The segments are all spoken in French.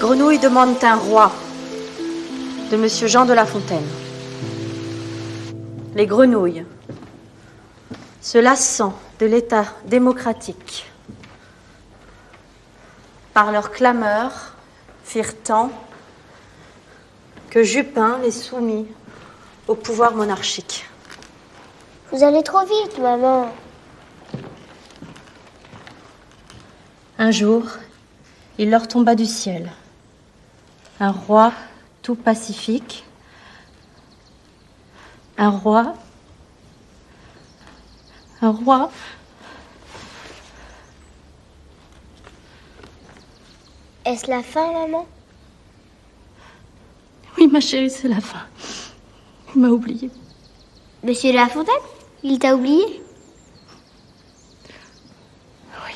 grenouilles demandent un roi, de Monsieur Jean de La Fontaine. Les grenouilles, se lassant de l'État démocratique, par leur clameur, firent tant que Jupin les soumit au pouvoir monarchique. Vous allez trop vite, maman. Un jour, il leur tomba du ciel un roi tout pacifique, un roi. Est-ce la fin, maman? Oui, ma chérie, c'est la fin. Il m'a oublié. Monsieur de La Fontaine? Il t'a oublié? Oui.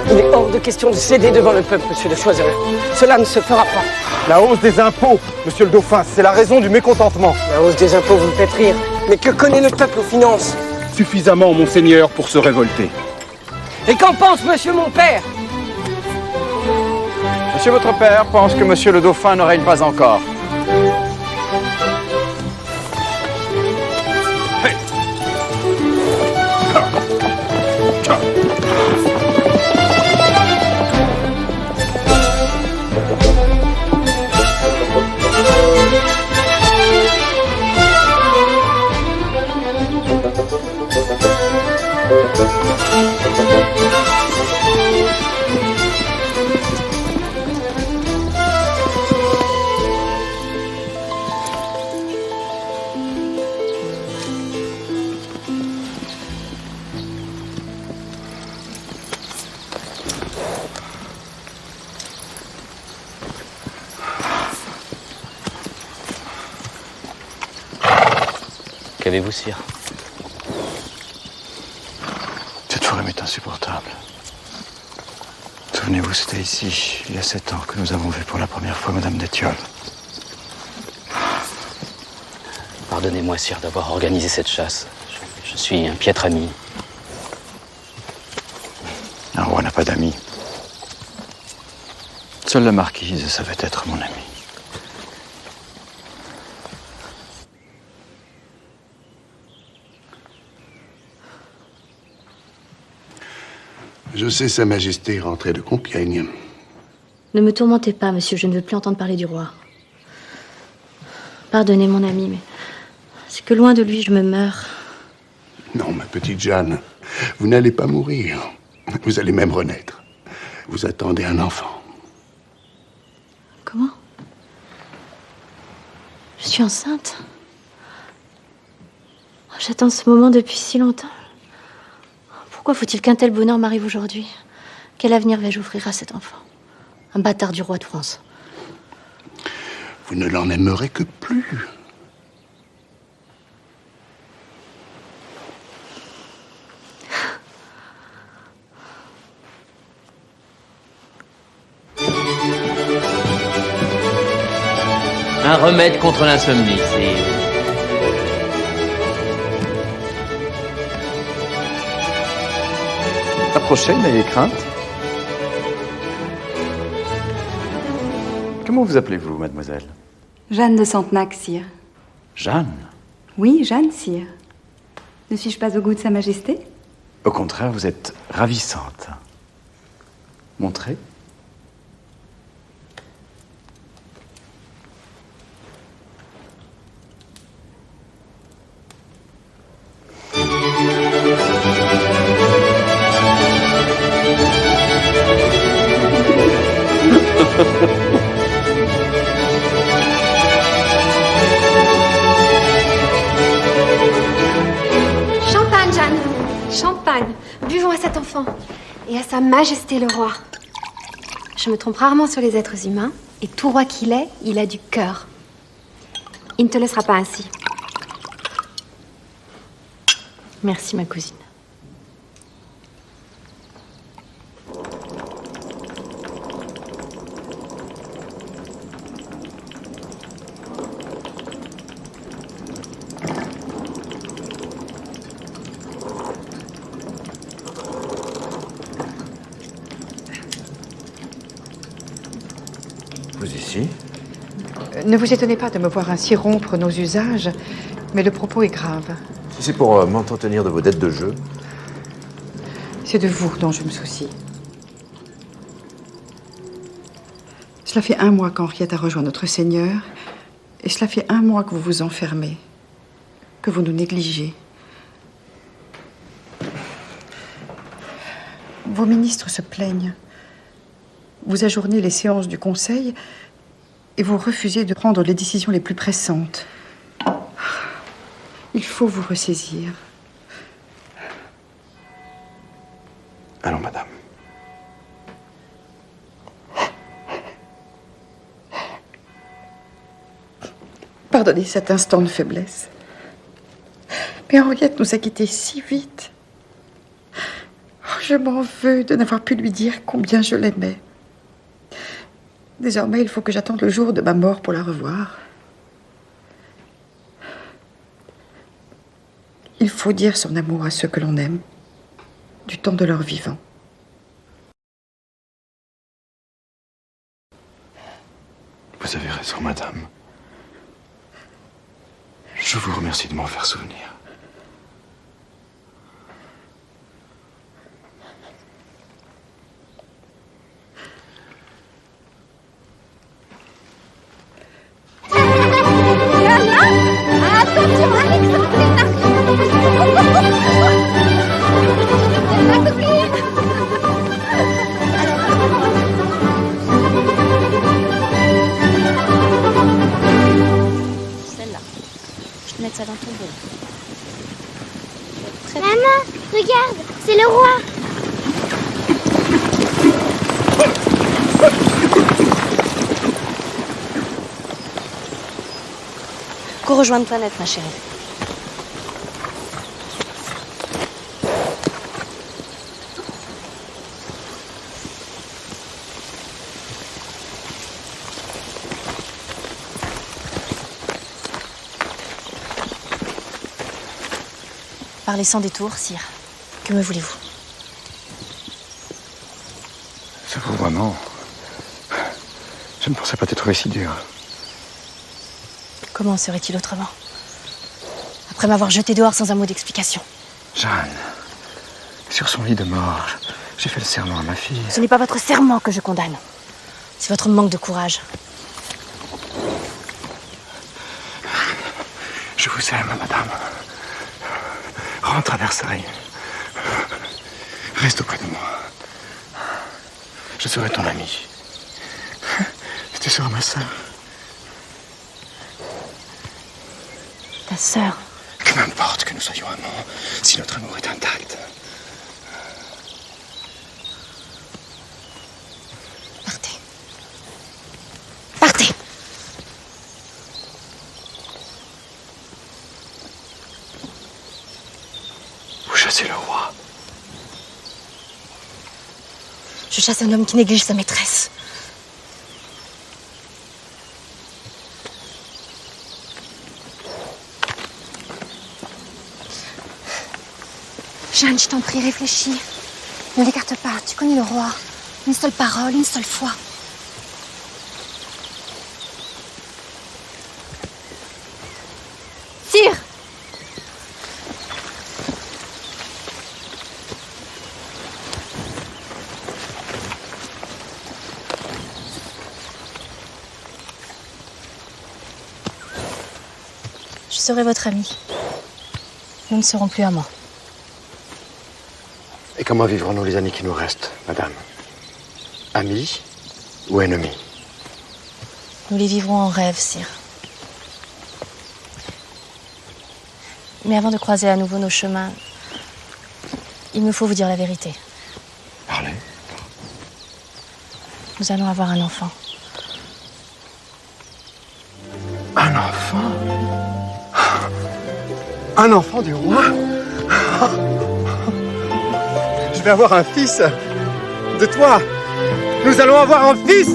Il est hors de question de céder devant le peuple, monsieur de Choiseul. Cela ne se fera pas. La hausse des impôts, monsieur le Dauphin, c'est la raison du mécontentement. La hausse des impôts, vous me faites rire. Mais que connaît le peuple aux finances? Suffisamment, monseigneur, pour se révolter. Et qu'en pense monsieur mon père? Monsieur votre père pense que monsieur le Dauphin ne règne pas encore. Qu'avez-vous, sire? Cette forêt m'est insupportable. Souvenez-vous, c'était ici, il y a 7 ans, que nous avons vu pour la première fois Madame d'Étiole. Pardonnez-moi, sire, d'avoir organisé cette chasse. Je suis un piètre ami. Un roi n'a pas d'amis. Seule la marquise savait être mon amie. Je sais Sa Majesté rentrer de Compiègne. Ne me tourmentez pas, monsieur, je ne veux plus entendre parler du roi. Pardonnez, mon ami, mais c'est que loin de lui, je me meurs. Non, ma petite Jeanne, vous n'allez pas mourir. Vous allez même renaître. Vous attendez un enfant. Comment? Je suis enceinte. J'attends ce moment depuis si longtemps. Pourquoi faut-il qu'un tel bonheur m'arrive aujourd'hui? Quel avenir vais-je offrir à cet enfant? Un bâtard du roi de France. Vous ne l'en aimerez que plus. Un remède contre l'insomnie, sire. Approchez, n'ayez crainte. Comment vous appelez-vous, mademoiselle? Jeanne de Santenac, sire. Jeanne? Oui, Jeanne, sire. Ne suis-je pas au goût de Sa Majesté? Au contraire, vous êtes ravissante. Montrez. Champagne, Jeanne. Champagne. Buvons à cet enfant. Et à Sa Majesté le roi. Je me trompe rarement sur les êtres humains. Et tout roi qu'il est, il a du cœur. Il ne te laissera pas ainsi. Merci, ma cousine. Vous ici? Ne vous étonnez pas de me voir ainsi rompre nos usages, mais le propos est grave. Si c'est pour m'entretenir de vos dettes de jeu. C'est de vous dont je me soucie. Cela fait 1 mois qu'Henriette a rejoint notre Seigneur, et cela fait 1 mois que vous vous enfermez, que vous nous négligez. Vos ministres se plaignent. Vous ajournez les séances du Conseil et vous refusez de prendre les décisions les plus pressantes. Il faut vous ressaisir. Allons, madame. Pardonnez cet instant de faiblesse. Mais Henriette nous a quittés si vite. Oh, je m'en veux de n'avoir pu lui dire combien je l'aimais. Désormais, il faut que j'attende le jour de ma mort pour la revoir. Il faut dire son amour à ceux que l'on aime, du temps de leur vivant. Vous avez raison, madame. Je vous remercie de m'en faire souvenir. Attention, Alexandrina! La copine! Celle-là. Je vais mettre ça dans ton bol. Maman, regarde, c'est le roi! Cours rejoindre Planète, ma chérie. Parlez sans détour, sire. Que me voulez-vous? C'est vous, vraiment. Je ne pensais pas t'être trouvé si dur. Comment serait-il autrement? Après m'avoir jeté dehors sans un mot d'explication. Jeanne, sur son lit de mort, j'ai fait le serment à ma fille. Ce n'est pas votre serment que je condamne. C'est votre manque de courage. Je vous aime, madame. Rentre à Versailles. Reste auprès de moi. Je serai ton ami. Tu seras ma sœur. Ta sœur. Que m'importe que nous soyons amants, si notre amour est intact. Partez. Partez. Vous chassez le roi. Je chasse un homme qui néglige sa maîtresse. Jeanne, je t'en prie, réfléchis. Ne l'écarte pas, tu connais le roi. Une seule parole, une seule fois. Sire! Je serai votre amie. Nous ne serons plus amants. Et comment vivrons-nous les années qui nous restent, madame? Amis ou ennemis? Nous les vivrons en rêve, sire. Mais avant de croiser à nouveau nos chemins, il me faut vous dire la vérité. Parlez. Nous allons avoir un enfant. Un enfant? Un enfant du roi? Je vais avoir un fils de toi. Nous allons avoir un fils.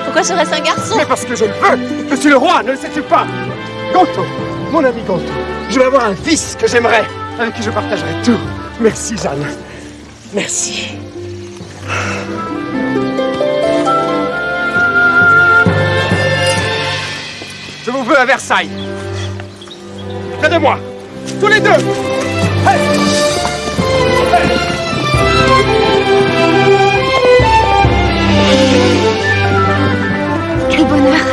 Pourquoi serait-ce un garçon? Mais parce que je le veux. Je suis le roi, ne le sais-tu pas? Gonto, mon ami Gonto, je vais avoir un fils que j'aimerais, avec qui je partagerai tout. Merci, Jeanne. Merci. veux à Versailles. Près de moi. Tous les deux. Hey. Quel bonheur!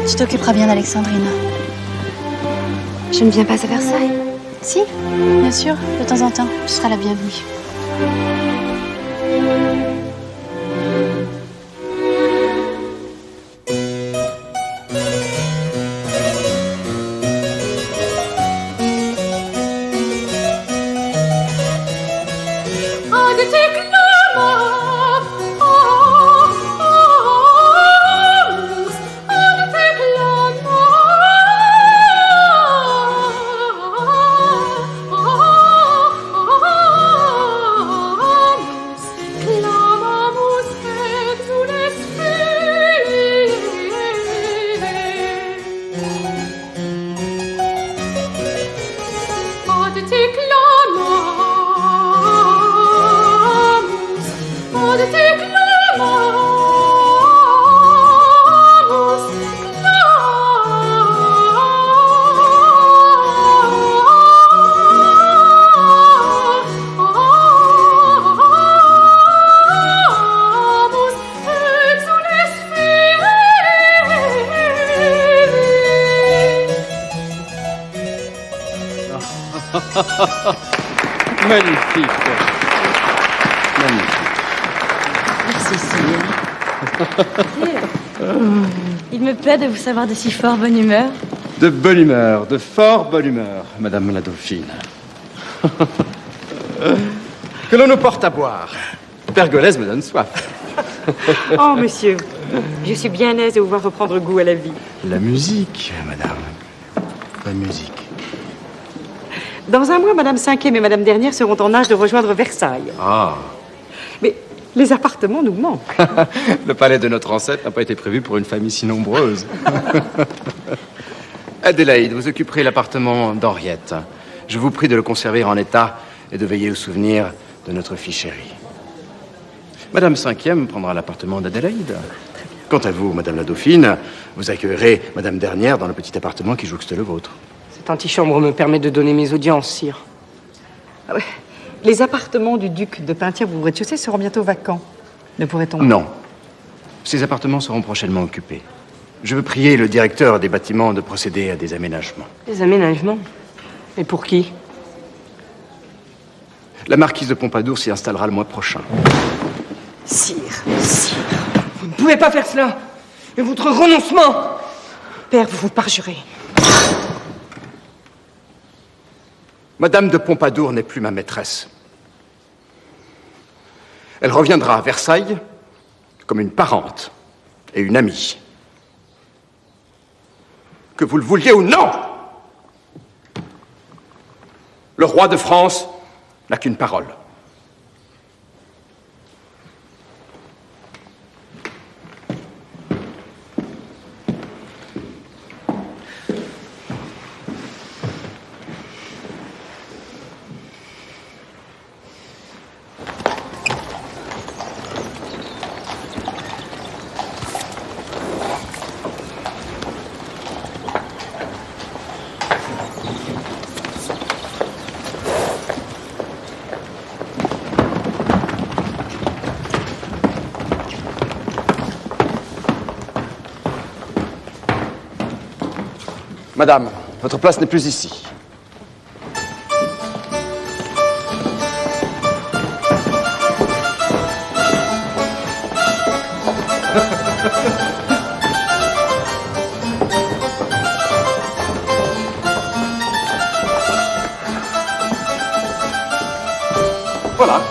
Tu t'occuperas bien d'Alexandrine. Je ne viens pas à Versailles. Si, bien sûr, de temps en temps, tu seras la bienvenue. Magnifique. Magnifique. Merci, Seigneur. Il me plaît de vous savoir de si fort bonne humeur. De bonne humeur, de fort bonne humeur, Madame la Dauphine. Que l'on nous porte à boire. Pergolèse me donne soif. Oh, monsieur, je suis bien aise de vous voir reprendre goût à la vie. La musique, madame. La musique. Dans un mois, Madame Cinquième et Madame Dernière seront en âge de rejoindre Versailles. Ah. Mais les appartements nous manquent. Le palais de notre ancêtre n'a pas été prévu pour une famille si nombreuse. Adélaïde, vous occuperez l'appartement d'Henriette. Je vous prie de le conserver en état et de veiller au souvenir de notre fille chérie. Madame Cinquième prendra l'appartement d'Adélaïde. Quant à vous, Madame la Dauphine, vous accueillerez Madame Dernière dans le petit appartement qui jouxte le vôtre. Cette antichambre me permet de donner mes audiences, sire. Ah ouais. Les appartements du duc de Penthièvre au rez-de-chaussée seront bientôt vacants. Ne pourrait-on... Non. Ces appartements seront prochainement occupés. Je veux prier le directeur des bâtiments de procéder à des aménagements. Des aménagements? Et pour qui? La marquise de Pompadour s'y installera le mois prochain. Sire, vous ne pouvez pas faire cela. Et votre renoncement... Père, vous vous parjurez. Madame de Pompadour n'est plus ma maîtresse. Elle reviendra à Versailles comme une parente et une amie. Que vous le vouliez ou non, le roi de France n'a qu'une parole. Madame, votre place n'est plus ici. Voilà.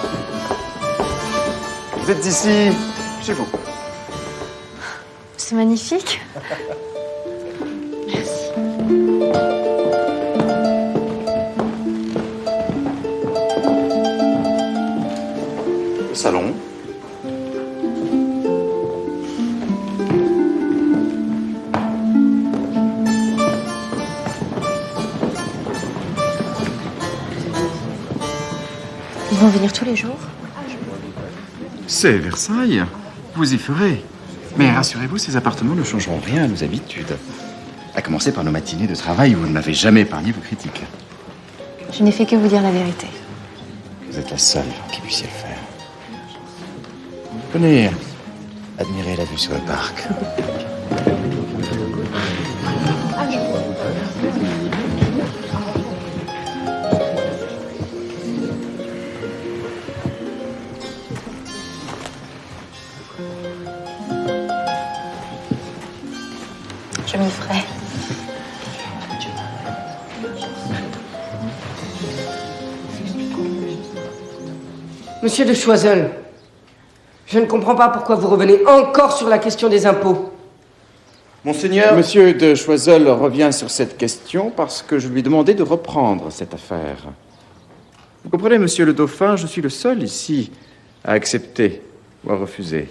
Vous êtes ici, chez vous. C'est magnifique. Salon. Ils vont venir tous les jours. C'est Versailles. Vous y ferez. Mais rassurez-vous, ces appartements ne changeront rien à nos habitudes. À commencer par nos matinées de travail où vous ne m'avez jamais épargné vos critiques. Je n'ai fait que vous dire la vérité. Vous êtes la seule qui puissiez le faire. Venez admirer la vue sur le parc. Je m'y ferai. Monsieur de Choiseul, je ne comprends pas pourquoi vous revenez encore sur la question des impôts. Monseigneur, Monsieur de Choiseul revient sur cette question parce que je lui ai demandé de reprendre cette affaire. Vous comprenez, Monsieur le Dauphin, je suis le seul ici à accepter ou à refuser.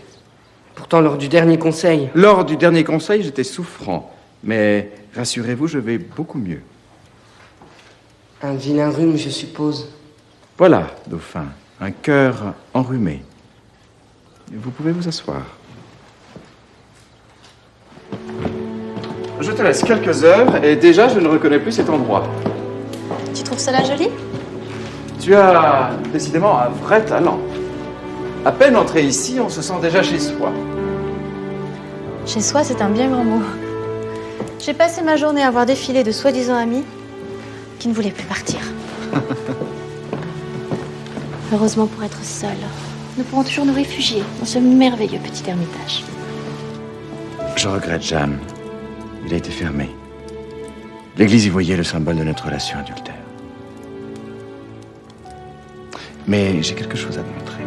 Pourtant, lors du dernier conseil... Lors du dernier conseil, j'étais souffrant. Mais rassurez-vous, je vais beaucoup mieux. Un vilain rhume, je suppose. Voilà, Dauphin, un cœur enrhumé. Vous pouvez vous asseoir. Je te laisse quelques heures et déjà je ne reconnais plus cet endroit. Tu trouves cela joli? Tu as décidément un vrai talent. À peine entré ici, on se sent déjà chez soi. Chez soi, c'est un bien grand mot. J'ai passé ma journée à voir défiler de soi-disant amis qui ne voulaient plus partir. Heureusement, pour être seuls, nous pourrons toujours nous réfugier dans ce merveilleux petit ermitage. Je regrette, Jeanne. Il a été fermé. L'Église y voyait le symbole de notre relation adultère. Mais j'ai quelque chose à te montrer.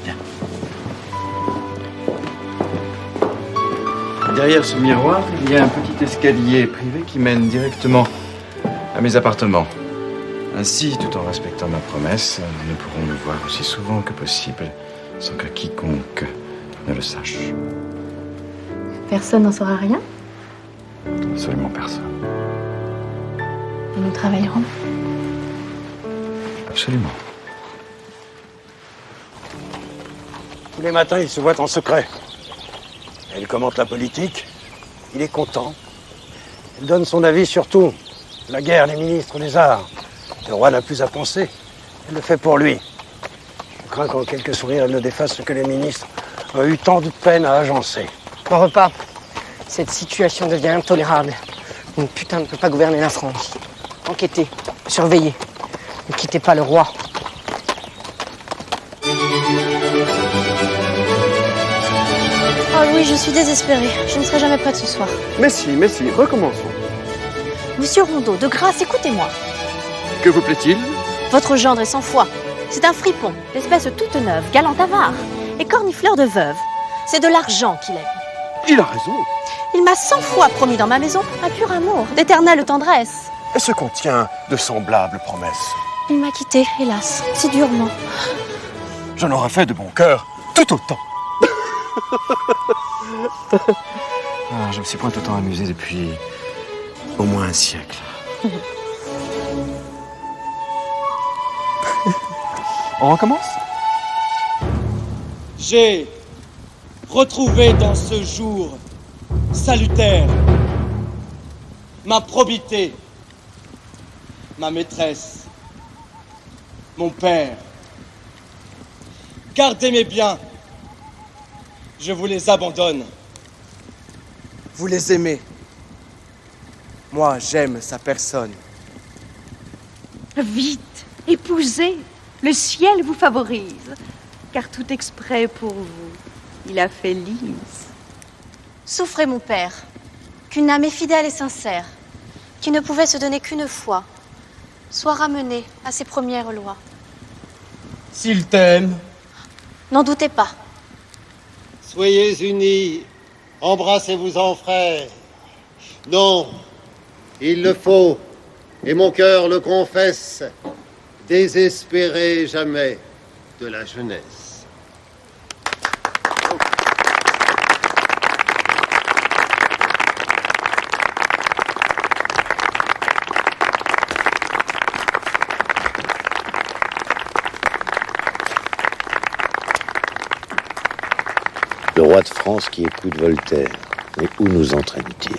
Viens. Derrière ce miroir, il y a un petit escalier privé qui mène directement à mes appartements. Ainsi, tout en respectant ma promesse, nous pourrons nous voir aussi souvent que possible, sans que quiconque ne le sache. Personne n'en saura rien Absolument personne. et nous travaillerons. Absolument. Tous les matins, il se voit en secret. Elle commente la politique. Il est content. Elle donne son avis sur tout. La guerre, les ministres, les arts. Le roi n'a plus à penser. Elle le fait pour lui. Je crains qu'en quelques sourires, elle ne défasse ce que les ministres ont eu tant de peine à agencer. Mon repas. Cette situation devient intolérable. Une putain ne peut pas gouverner la France. Enquêtez, surveillez. Ne quittez pas le roi. Oh Louis, je suis désespérée. Je ne serai jamais prête ce soir. Mais si, recommençons. Monsieur Rondeau, de grâce, écoutez-moi. Que vous plaît-il? Votre gendre est sans foi. C'est un fripon, d'espèce toute neuve, galant avare et cornifleur de veuve. C'est de l'argent qu'il aime. Il a raison. Il m'a 100 fois promis dans ma maison un pur amour, d'éternelle tendresse. Et ce contient de semblables promesses. Il m'a quitté, hélas, si durement. J'en aurais fait de bon cœur tout autant. Je me suis point autant amusé depuis au moins un siècle. On recommence? J'ai retrouvé dans ce jour salutaire ma probité, ma maîtresse, mon père. Gardez mes biens, je vous les abandonne. Vous les aimez. Moi, j'aime sa personne. Vite, épousez. Le ciel vous favorise, car tout exprès pour vous, il a fait Lise. Souffrez, mon père, qu'une âme fidèle et sincère, qui ne pouvait se donner qu'une fois, soit ramenée à ses premières lois. S'il t'aime, N'en doutez pas. Soyez unis, embrassez-vous-en, frères. Non, il le faut, et mon cœur le confesse. Désespérez jamais de la jeunesse. Le roi de France qui écoute Voltaire, mais où nous entraîne-t-il ?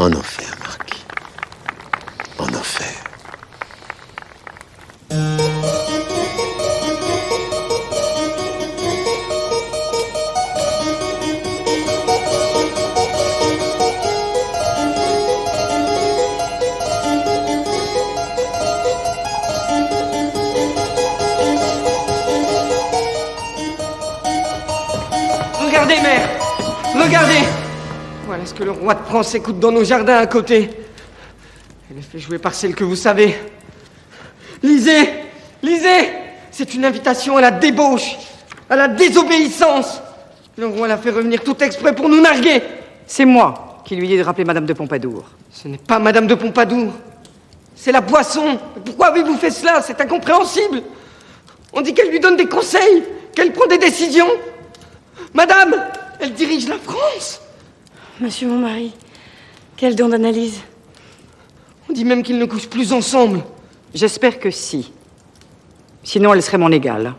En enfer, Marquis. En enfer. Regardez, mère! Regardez! Voilà ce que le roi de France écoute dans nos jardins à côté. Elle est fait jouer par celle que vous savez. Lisez! Lisez! C'est une invitation à la débauche, à la désobéissance. Le roi l'a fait revenir tout exprès pour nous narguer. C'est moi qui lui ai dit de rappeler Madame de Pompadour. Ce n'est pas Madame de Pompadour. C'est la boisson. Pourquoi avez-vous fait cela? C'est incompréhensible. On dit qu'elle lui donne des conseils, qu'elle prend des décisions. Madame, elle dirige la France. Monsieur mon mari, quel don d'analyse. On dit même qu'ils ne couchent plus ensemble. J'espère que si. Sinon, elle serait mon égale.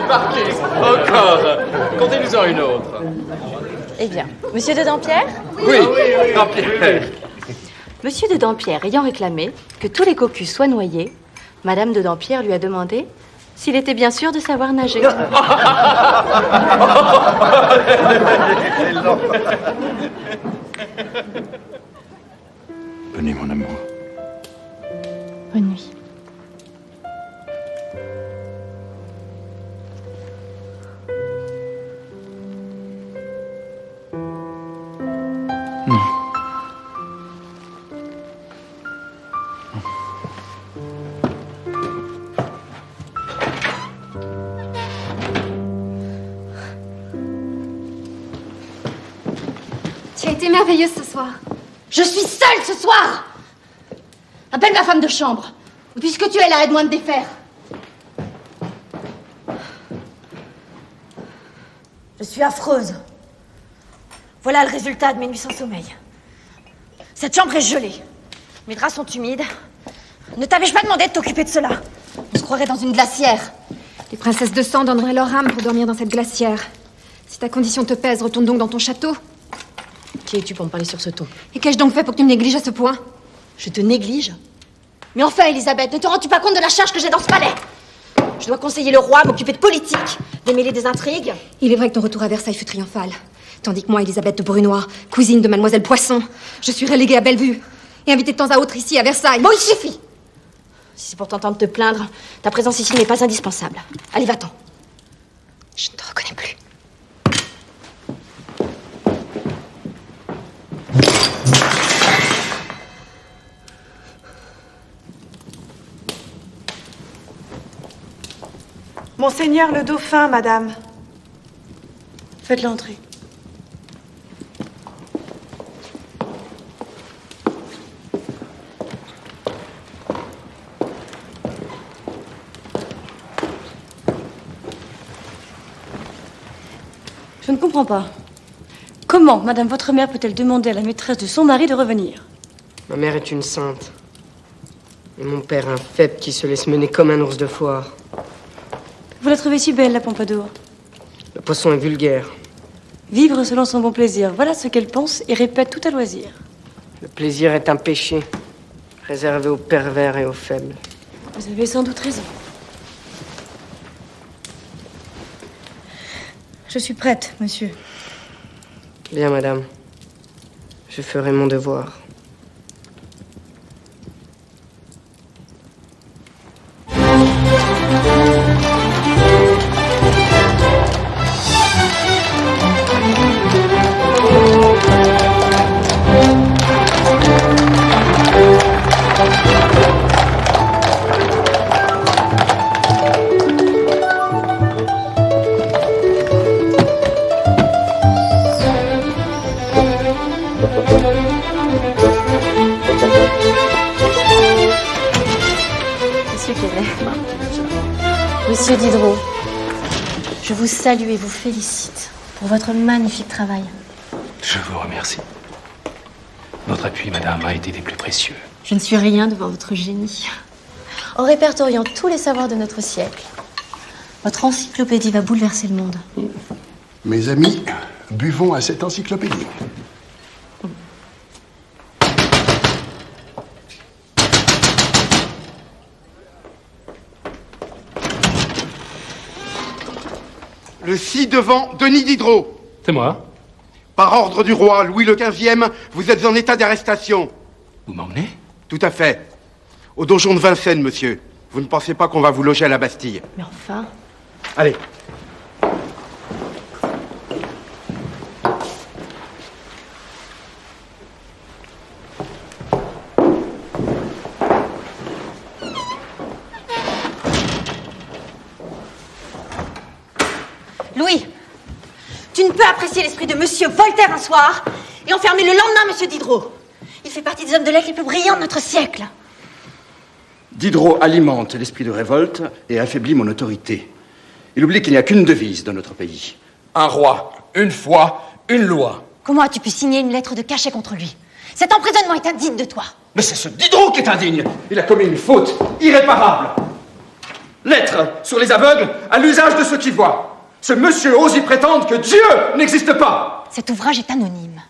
Marquis, encore. Contez-nous-en une autre. Eh bien, monsieur de Dampierre? Oui, Dampierre. Monsieur de Dampierre ayant réclamé que tous les cocus soient noyés, Madame de Dampierre lui a demandé s'il était bien sûr de savoir nager. Bonne nuit, mon amour. Bonne nuit. Tu as été merveilleuse ce soir. Je suis seule ce soir. Appelle ma femme de chambre. Puisque tu es là, aide-moi à me défaire. Je suis affreuse. Voilà le résultat de mes nuits sans sommeil. Cette chambre est gelée. Mes draps sont humides. Ne t'avais-je pas demandé de t'occuper de cela? On se croirait dans une glacière. Les princesses de sang donneraient leur âme pour dormir dans cette glacière. Si ta condition te pèse, retourne donc dans ton château. Qui es-tu pour me parler sur ce ton? Et qu'ai-je donc fait pour que tu me négliges à ce point? Je te néglige? Mais enfin, Elisabeth, ne te rends-tu pas compte de la charge que j'ai dans ce palais? Je dois conseiller le roi, m'occuper de politique, démêler des intrigues. Il est vrai que ton retour à Versailles fut triomphal. Tandis que moi, Elisabeth de Brunois, cousine de Mademoiselle Poisson, je suis reléguée à Bellevue et invitée de temps à autre ici à Versailles. Bon, il suffit. Si c'est pour t'entendre te plaindre, ta présence ici n'est pas indispensable. Allez, va-t'en. Je ne te reconnais plus. Monseigneur le dauphin, madame. Faites l'entrée. Je ne comprends pas. Comment, madame, votre mère peut-elle demander à la maîtresse de son mari de revenir? Ma mère est une sainte. Et mon père un faible qui se laisse mener comme un ours de foire. Vous la trouvez si belle, la Pompadour? Le poisson est vulgaire. Vivre selon son bon plaisir, voilà ce qu'elle pense et répète tout à loisir. Le plaisir est un péché, réservé aux pervers et aux faibles. Vous avez sans doute raison. Je suis prête, monsieur. Bien, madame. Je ferai mon devoir. Monsieur Quesnay. Monsieur Diderot, je vous salue et vous félicite pour votre magnifique travail. Je vous remercie. Votre appui, madame, a été des plus précieux. Je ne suis rien devant votre génie. En répertoriant tous les savoirs de notre siècle, votre encyclopédie va bouleverser le monde. Mes amis, buvons à cette encyclopédie. Le ci-devant Denis Diderot. C'est moi. Par ordre du roi Louis le XVe, vous êtes en état d'arrestation. Vous m'emmenez? Tout à fait. Au donjon de Vincennes, monsieur. Vous ne pensez pas qu'on va vous loger à la Bastille? Mais enfin... Allez. Louis, tu ne peux apprécier l'esprit de Monsieur Voltaire un soir et enfermer le lendemain Monsieur Diderot. Il fait partie des hommes de lettres les plus brillants de notre siècle. Diderot alimente l'esprit de révolte et affaiblit mon autorité. Il oublie qu'il n'y a qu'une devise dans notre pays. Un roi, une foi, une loi. Comment as-tu pu signer une lettre de cachet contre lui? Cet emprisonnement est indigne de toi. Mais c'est ce Diderot qui est indigne. Il a commis une faute irréparable. Lettre sur les aveugles à l'usage de ceux qui voient. Ce monsieur ose y prétendre que Dieu n'existe pas. Cet ouvrage est anonyme.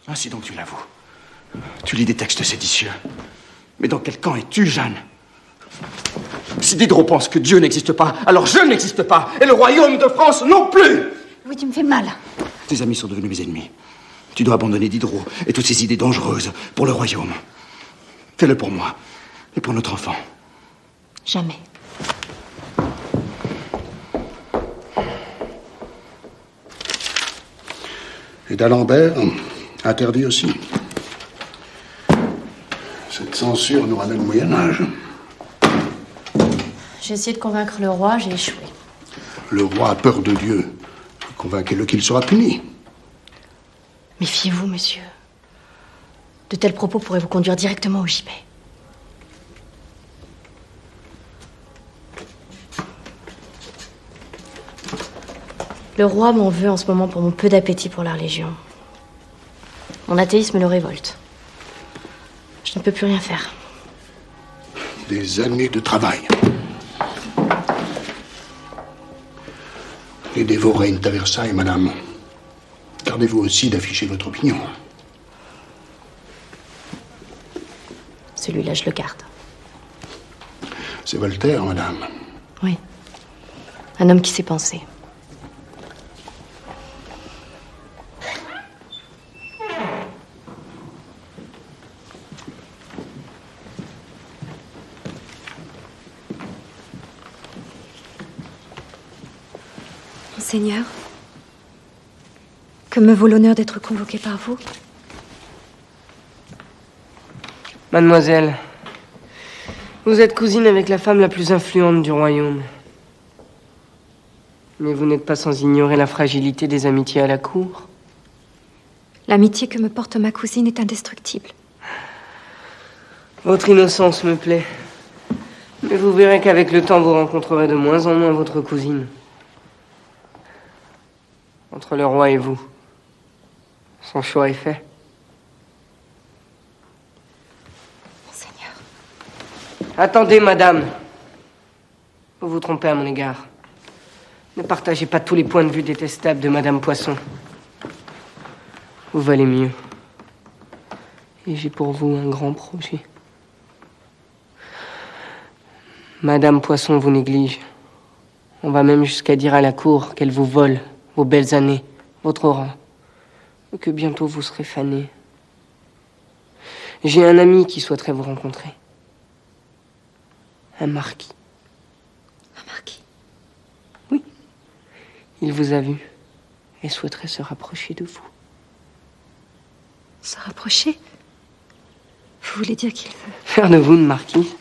Ainsi donc tu l'avoues. Tu lis des textes séditieux. Mais dans quel camp es-tu, Jeanne? Si Diderot pense que Dieu n'existe pas, alors je n'existe pas, et le royaume de France non plus. Louis, tu me fais mal. Tes amis sont devenus mes ennemis. Tu dois abandonner Diderot et toutes ces idées dangereuses pour le royaume. Fais-le pour moi et pour notre enfant. Jamais. Et d'Alembert, interdit aussi. Cette censure nous ramène au Moyen-Âge. J'ai essayé de convaincre le roi, j'ai échoué. Le roi a peur de Dieu. Convainquez-le qu'il sera puni. Méfiez-vous, monsieur. De tels propos pourraient vous conduire directement au gibet. Le roi m'en veut en ce moment pour mon peu d'appétit pour la religion. Mon athéisme le révolte. Je ne peux plus rien faire. Des années de travail. Les dévots règnent à Versailles, madame. Gardez-vous aussi d'afficher votre opinion. Celui-là, je le garde. C'est Voltaire, madame. Oui. Un homme qui sait penser. Monseigneur, que me vaut l'honneur d'être convoqué par vous? Mademoiselle, vous êtes cousine avec la femme la plus influente du royaume. Mais vous n'êtes pas sans ignorer la fragilité des amitiés à la cour. L'amitié que me porte ma cousine est indestructible. Votre innocence me plaît. Mais vous verrez qu'avec le temps, vous rencontrerez de moins en moins votre cousine. Entre le roi et vous, son choix est fait. Monseigneur. Attendez, madame. Vous vous trompez à mon égard. Ne partagez pas tous les points de vue détestables de madame Poisson. Vous valez mieux. Et j'ai pour vous un grand projet. Madame Poisson vous néglige. On va même jusqu'à dire à la cour qu'elle vous vole vos belles années, votre rang, et que bientôt vous serez fané. J'ai un ami qui souhaiterait vous rencontrer. Un marquis. Un marquis? Oui. Il vous a vu et souhaiterait se rapprocher de vous. Se rapprocher? Vous voulez dire qu'il veut... Faire de vous une marquise?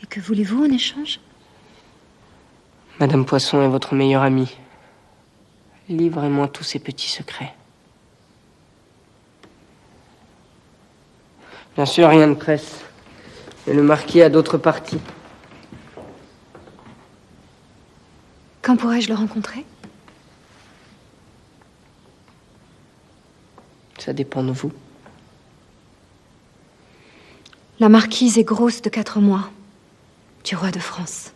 Et que voulez-vous en échange? Madame Poisson est votre meilleure amie. Livrez-moi tous ces petits secrets. Bien sûr, rien ne presse. Et le marquis a d'autres parties. Quand pourrais-je le rencontrer? Ça dépend de vous. La marquise est grosse de 4 mois, du roi de France.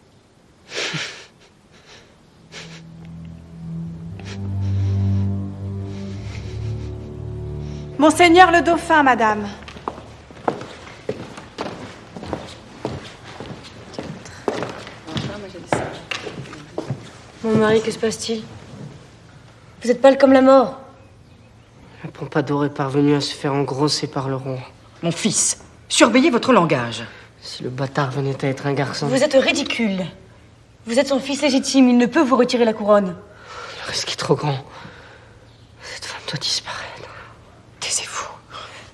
Monseigneur le Dauphin, madame. Mon mari, que se passe-t-il? Vous êtes pâle comme la mort. La Pompadour est parvenue à se faire engrosser par le roi. Mon fils, surveillez votre langage. Si le bâtard venait à être un garçon... Vous êtes ridicule. Vous êtes son fils légitime, il ne peut vous retirer la couronne. Le risque est trop grand. Cette femme doit disparaître. Taisez-vous.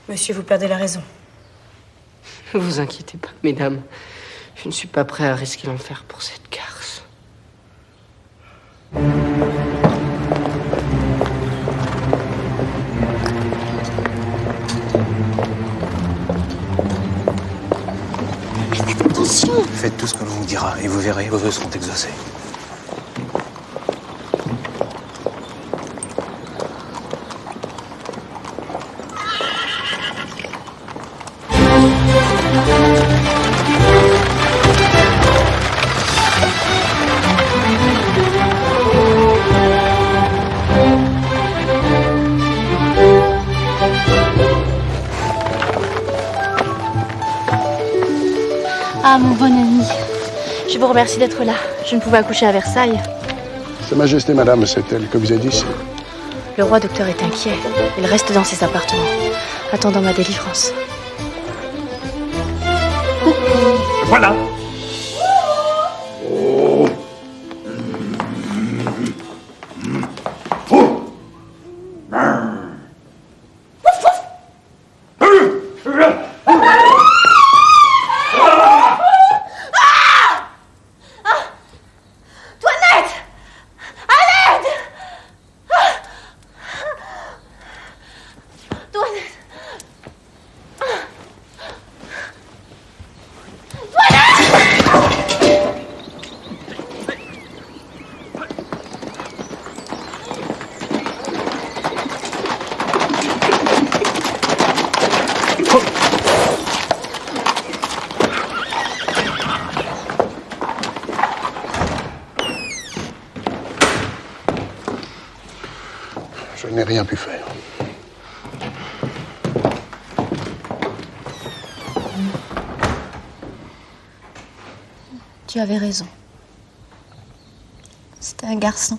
Monsieur, vous perdez la raison. Ne vous inquiétez pas, mesdames. Je ne suis pas prêt à risquer l'enfer pour cette garce. Attention! Faites tout ce que l'on vous dira et vous verrez, vos vœux seront exaucés. Ah, mon bon ami. Je vous remercie d'être là. Je ne pouvais accoucher à Versailles. Sa Majesté, madame, c'est elle que vous a dit ici. Le roi docteur est inquiet. Il reste dans ses appartements, attendant ma délivrance. Voilà. Je n'ai rien pu faire. Tu avais raison. C'était un garçon.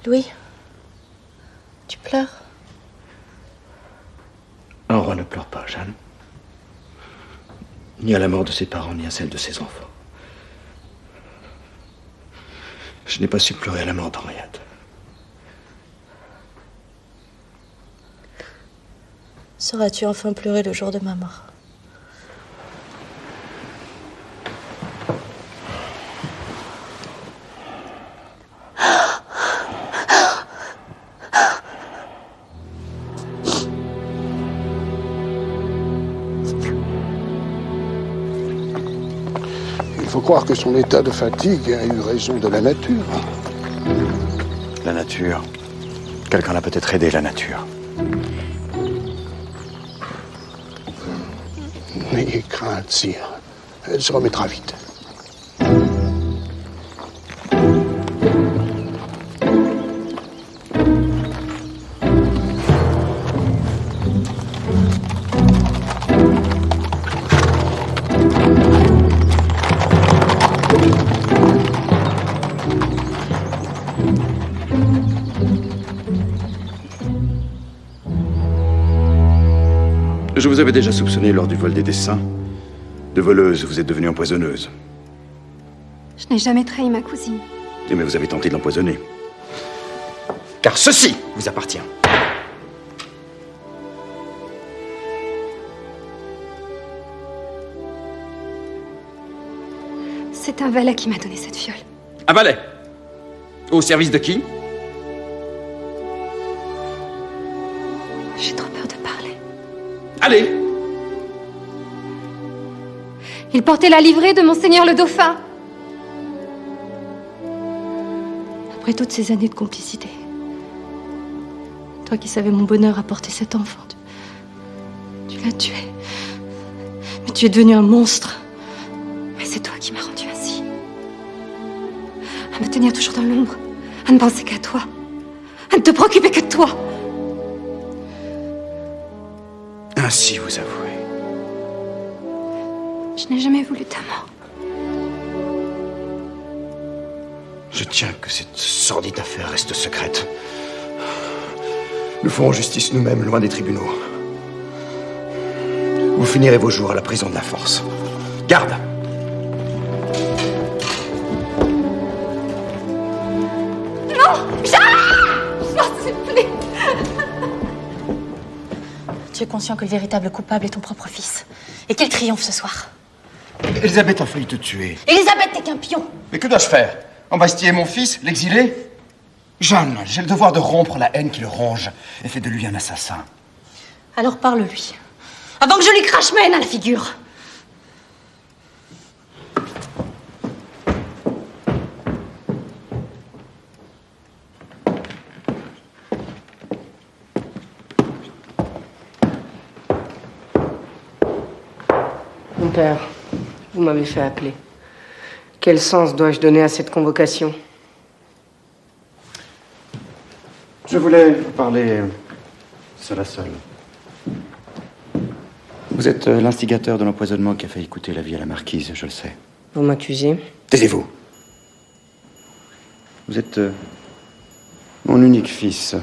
Louis, tu pleures? Un roi ne pleure pas, Jeanne. Ni à la mort de ses parents, ni à celle de ses enfants. Je n'ai pas su pleurer à la mort d'Henriette. Sauras-tu enfin pleurer le jour de ma mort? Il faut croire que son état de fatigue a eu raison de la nature. La nature. Quelqu'un l'a peut-être aidé, la nature. N'ayez crainte, sire. Elle se remettra vite. Je vous avais déjà soupçonné lors du vol des dessins. De voleuse, vous êtes devenue empoisonneuse. Je n'ai jamais trahi ma cousine. Mais vous avez tenté de l'empoisonner. Car ceci vous appartient. C'est un valet qui m'a donné cette fiole. Un valet. Au service de qui? J'ai trop peur de parler. Allez! Il portait la livrée de Monseigneur le Dauphin. Après toutes ces années de complicité, toi qui savais mon bonheur à porter cet enfant, tu l'as tué. Mais tu es devenu un monstre. Mais c'est toi qui m'as rendu ainsi. À me tenir toujours dans l'ombre, à ne penser qu'à toi, à ne te préoccuper que de toi. Ainsi vous avouez. Je n'ai jamais voulu ta mort. Je tiens que cette sordide affaire reste secrète. Nous ferons justice nous-mêmes, loin des tribunaux. Vous finirez vos jours à la prison de la force. Garde! Non! Jean! S'il te plaît! Tu es conscient que le véritable coupable est ton propre fils. Et qu'il triomphe ce soir. Elisabeth a failli te tuer. Elisabeth, t'es qu'un pion. Mais que dois-je faire? Embastiller mon fils? L'exiler? Jeanne, j'ai le devoir de rompre la haine qui le ronge et fait de lui un assassin. Alors parle-lui. Avant que je lui crache ma haine à la figure. Mon père, vous m'avez fait appeler. Quel sens dois-je donner à cette convocation? Je voulais vous parler seul à seul. Vous êtes l'instigateur de l'empoisonnement qui a fait coûter la vie à la marquise, je le sais. Vous m'accusez? Taisez-vous. Vous êtes mon unique fils.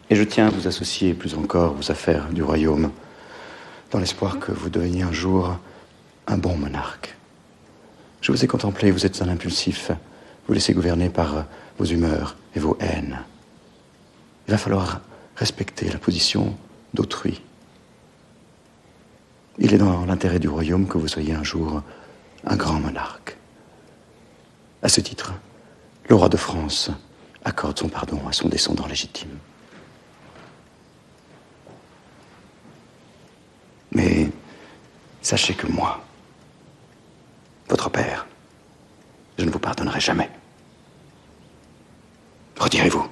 Et je tiens à vous associer plus encore aux affaires du royaume, dans l'espoir que vous deveniez un jour un bon monarque. Je vous ai contemplé, vous êtes un impulsif. Vous laissez gouverner par vos humeurs et vos haines. Il va falloir respecter la position d'autrui. Il est dans l'intérêt du royaume que vous soyez un jour un grand monarque. À ce titre, le roi de France accorde son pardon à son descendant légitime. Mais sachez que moi, votre père, je ne vous pardonnerai jamais. Retirez-vous.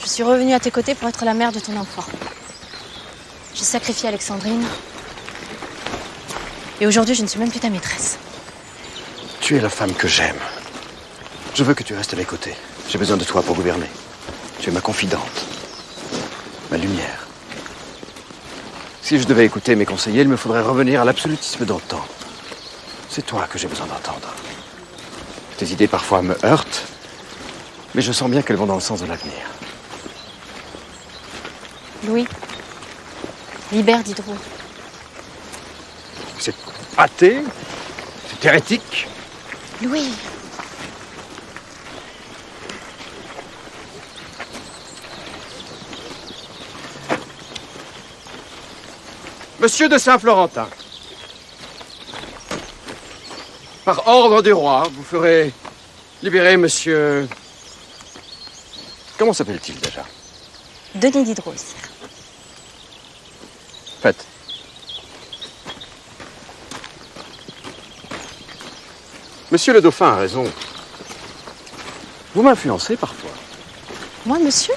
Je suis revenue à tes côtés pour être la mère de ton enfant. J'ai sacrifié Alexandrine. Et aujourd'hui, je ne suis même plus ta maîtresse. Tu es la femme que j'aime. Je veux que tu restes à mes côtés. J'ai besoin de toi pour gouverner. Tu es ma confidente, ma lumière. Si je devais écouter mes conseillers, il me faudrait revenir à l'absolutisme d'antan. C'est toi que j'ai besoin d'entendre. Tes idées parfois me heurtent, mais je sens bien qu'elles vont dans le sens de l'avenir. Louis, libère Diderot. C'est athée, c'est hérétique. Louis. Monsieur de Saint-Florentin, par ordre du roi, vous ferez libérer monsieur... Comment s'appelle-t-il déjà? Denis Diderot, sire. Faites. Monsieur le Dauphin a raison. Vous m'influencez parfois. Moi, monsieur?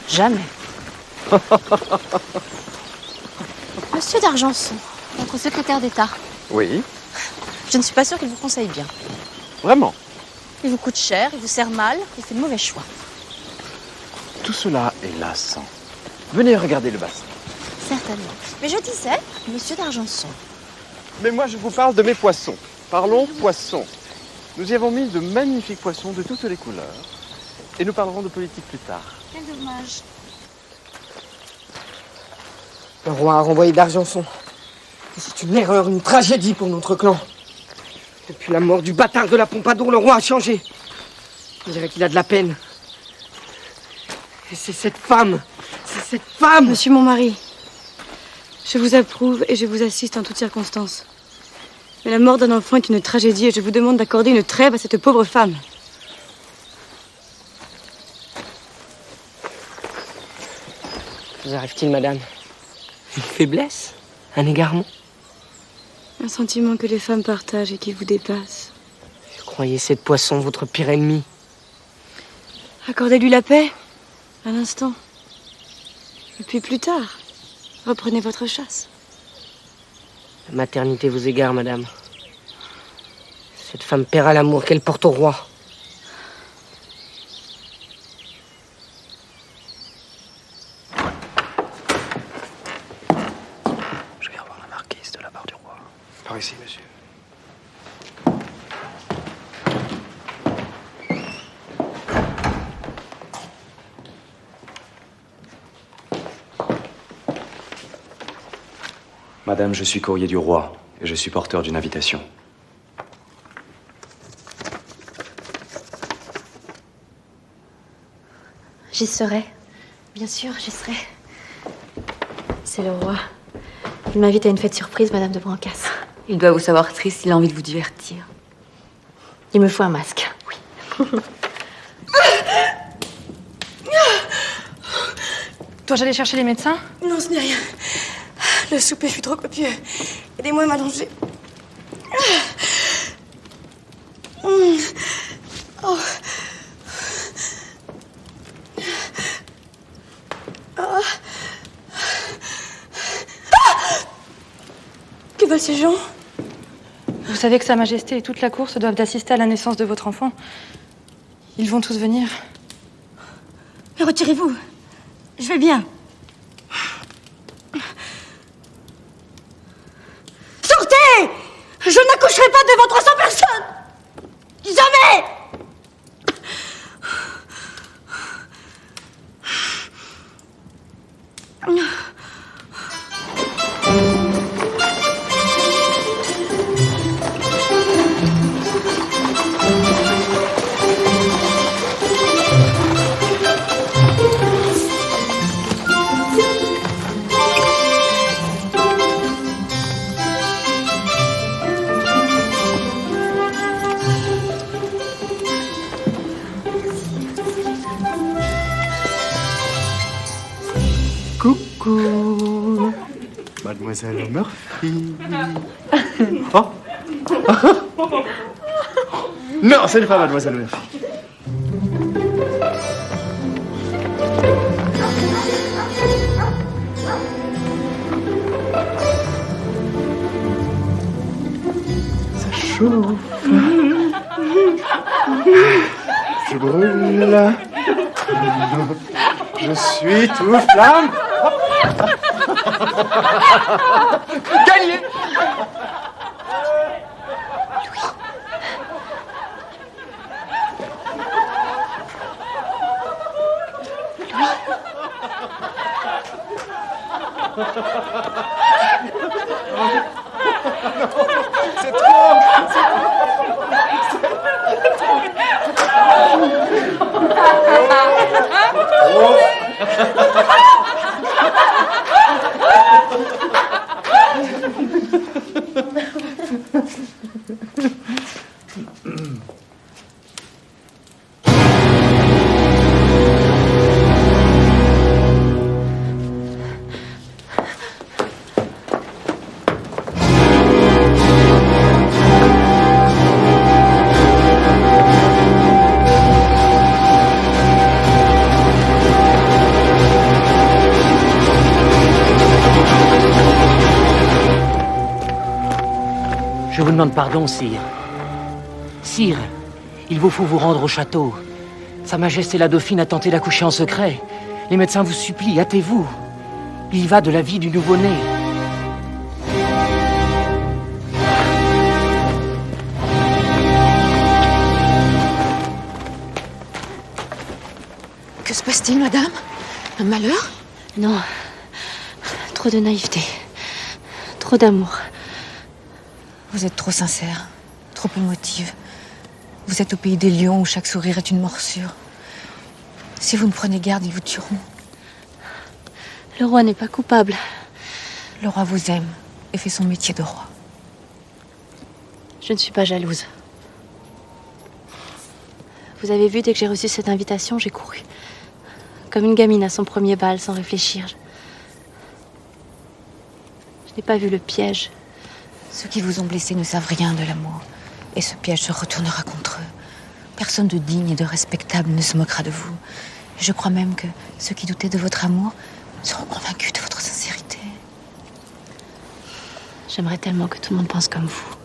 Jamais. Monsieur d'Argenson, notre secrétaire d'État. Oui, Je ne suis pas sûre qu'il vous conseille bien. vraiment. Il vous coûte cher, il vous sert mal, il fait de mauvais choix. Tout cela est lassant. Venez regarder le bassin. Certainement. Mais je disais, monsieur d'Argenson. Mais moi, je vous parle de mes poissons. Parlons poissons. Nous y avons mis de magnifiques poissons de toutes les couleurs. Et nous parlerons de politique plus tard. Quel dommage. Le roi a renvoyé d'Argenson. C'est une erreur, une tragédie pour notre clan. Depuis la mort du bâtard de la Pompadour, le roi a changé. On dirait qu'il a de la peine. Et c'est cette femme. C'est cette femme. Monsieur mon mari, je vous approuve et je vous assiste en toutes circonstances. Mais la mort d'un enfant est une tragédie et je vous demande d'accorder une trêve à cette pauvre femme. Vous arrive-t-il, madame? Une faiblesse? Un égarement? Un sentiment que les femmes partagent et qui vous dépasse. Croyez cette poisson votre pire ennemi? Accordez-lui la paix, à l'instant. Et puis plus tard, reprenez votre chasse. La maternité vous égare, madame. Cette femme paiera l'amour qu'elle porte au roi. Je vais revoir la marquise de la part du roi. Par ici, monsieur. Madame, je suis courrier du roi et je suis porteur d'une invitation. J'y serai. Bien sûr, j'y serai. C'est le roi. Il m'invite à une fête surprise, Madame de Brancas. Il doit vous savoir triste, il a envie de vous divertir. Il me faut un masque. Oui. Dois-je aller chercher les médecins? Non, ce n'est rien. Le souper fut trop copieux. Aidez-moi à m'allonger. Oh. Ah. Que veulent ces gens? Vous savez que Sa Majesté et toute la cour se doivent d'assister à la naissance de votre enfant. Ils vont tous venir. Mais retirez-vous. Je vais bien. Sortez! Je n'accoucherai pas de votre sang personne! Jamais! Coucou, Mademoiselle Murphy. Oh. Non, ce n'est pas Mademoiselle Murphy. Ça chauffe. Je brûle. Je suis tout flamme. Gagné. C'est trop. Je vous demande pardon, sire. Sire, il vous faut vous rendre au château. Sa Majesté la Dauphine a tenté d'accoucher en secret. Les médecins vous supplient, hâtez-vous. Il y va de la vie du nouveau-né. Que se passe-t-il, madame? Un malheur? Non. Trop de naïveté. Trop d'amour. Vous êtes trop sincère, trop émotive. Vous êtes au pays des lions où chaque sourire est une morsure. Si vous ne prenez garde, ils vous tueront. Le roi n'est pas coupable. Le roi vous aime et fait son métier de roi. Je ne suis pas jalouse. Vous avez vu, dès que j'ai reçu cette invitation, j'ai couru. Comme une gamine à son premier bal, sans réfléchir. Je n'ai pas vu le piège. Ceux qui vous ont blessé ne savent rien de l'amour. Et ce piège se retournera contre eux. Personne de digne et de respectable ne se moquera de vous. Je crois même que ceux qui doutaient de votre amour seront convaincus de votre sincérité. J'aimerais tellement que tout le monde pense comme vous.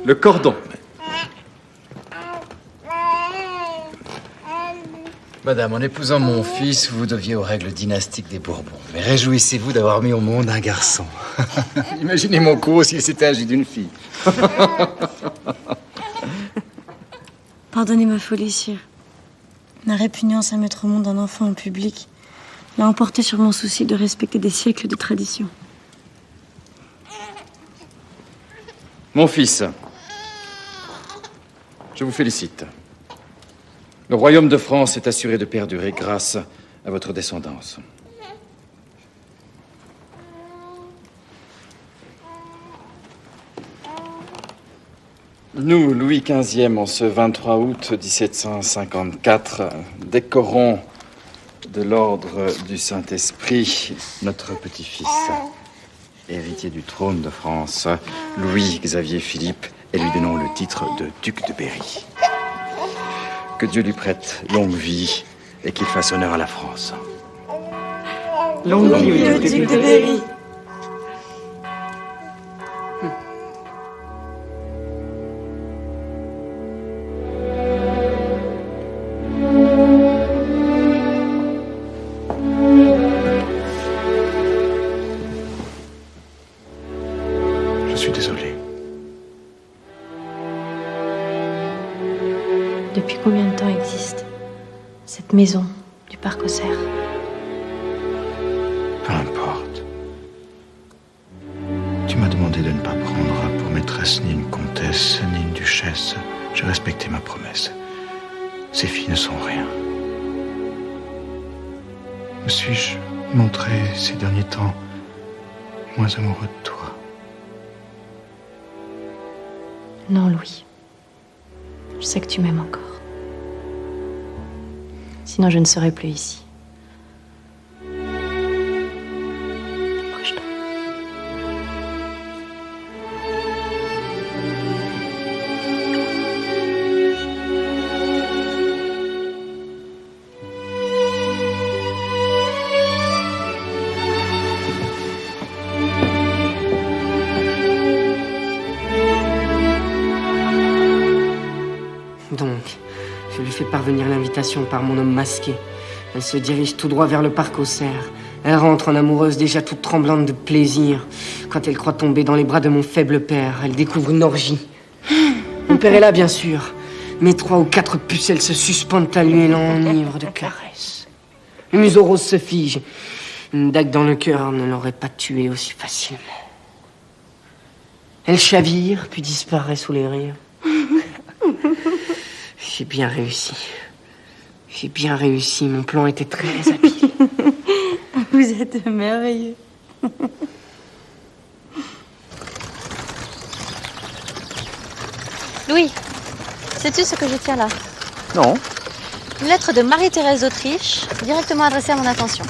Le cordon. Madame, en épousant mon fils, vous deviez aux règles dynastiques des Bourbons. Mais réjouissez-vous d'avoir mis au monde un garçon. Imaginez mon cours s'il s'était agi d'une fille. Pardonnez ma folie, sire. Ma répugnance à mettre au monde un enfant en public l'a emporté sur mon souci de respecter des siècles de tradition. Mon fils, je vous félicite. Le royaume de France est assuré de perdurer grâce à votre descendance. Nous, Louis XV, en ce 23 août 1754, décorons de l'ordre du Saint-Esprit notre petit-fils, héritier du trône de France, Louis-Xavier Philippe, et lui donnons le titre de duc de Berry. Que Dieu lui prête longue vie et qu'il fasse honneur à la France. Longue vie au duc de Berry. Je suis désolé. Depuis combien de temps existe cette maison du parc aux cerfs? Peu importe. Tu m'as demandé de ne pas prendre pour maîtresse ni une comtesse, ni une duchesse. J'ai respecté ma promesse. Ces filles ne sont rien. Me suis-je montré ces derniers temps moins amoureux de toi? Non, Louis. Je sais que tu m'aimes encore. Sinon, je ne serais plus ici. Approche-toi. Donc, je lui fais parvenir l'invitation par mon homme masqué. Elle se dirige tout droit vers le parc aux cerfs. Elle rentre en amoureuse déjà toute tremblante de plaisir. Quand elle croit tomber dans les bras de mon faible père, elle découvre une orgie. Mon père est là, bien sûr. Mes 3 ou 4 pucelles se suspendent à lui et l'enivrent de caresses. Le museau rose se fige. Une dague dans le cœur ne l'aurait pas tué aussi facilement. Elle chavire, puis disparaît sous les rires. J'ai bien réussi. J'ai bien réussi. Mon plan était très habile. Vous êtes merveilleux. Louis, sais-tu ce que je tiens là? Non. Une lettre de Marie-Thérèse d'Autriche, directement adressée à mon attention.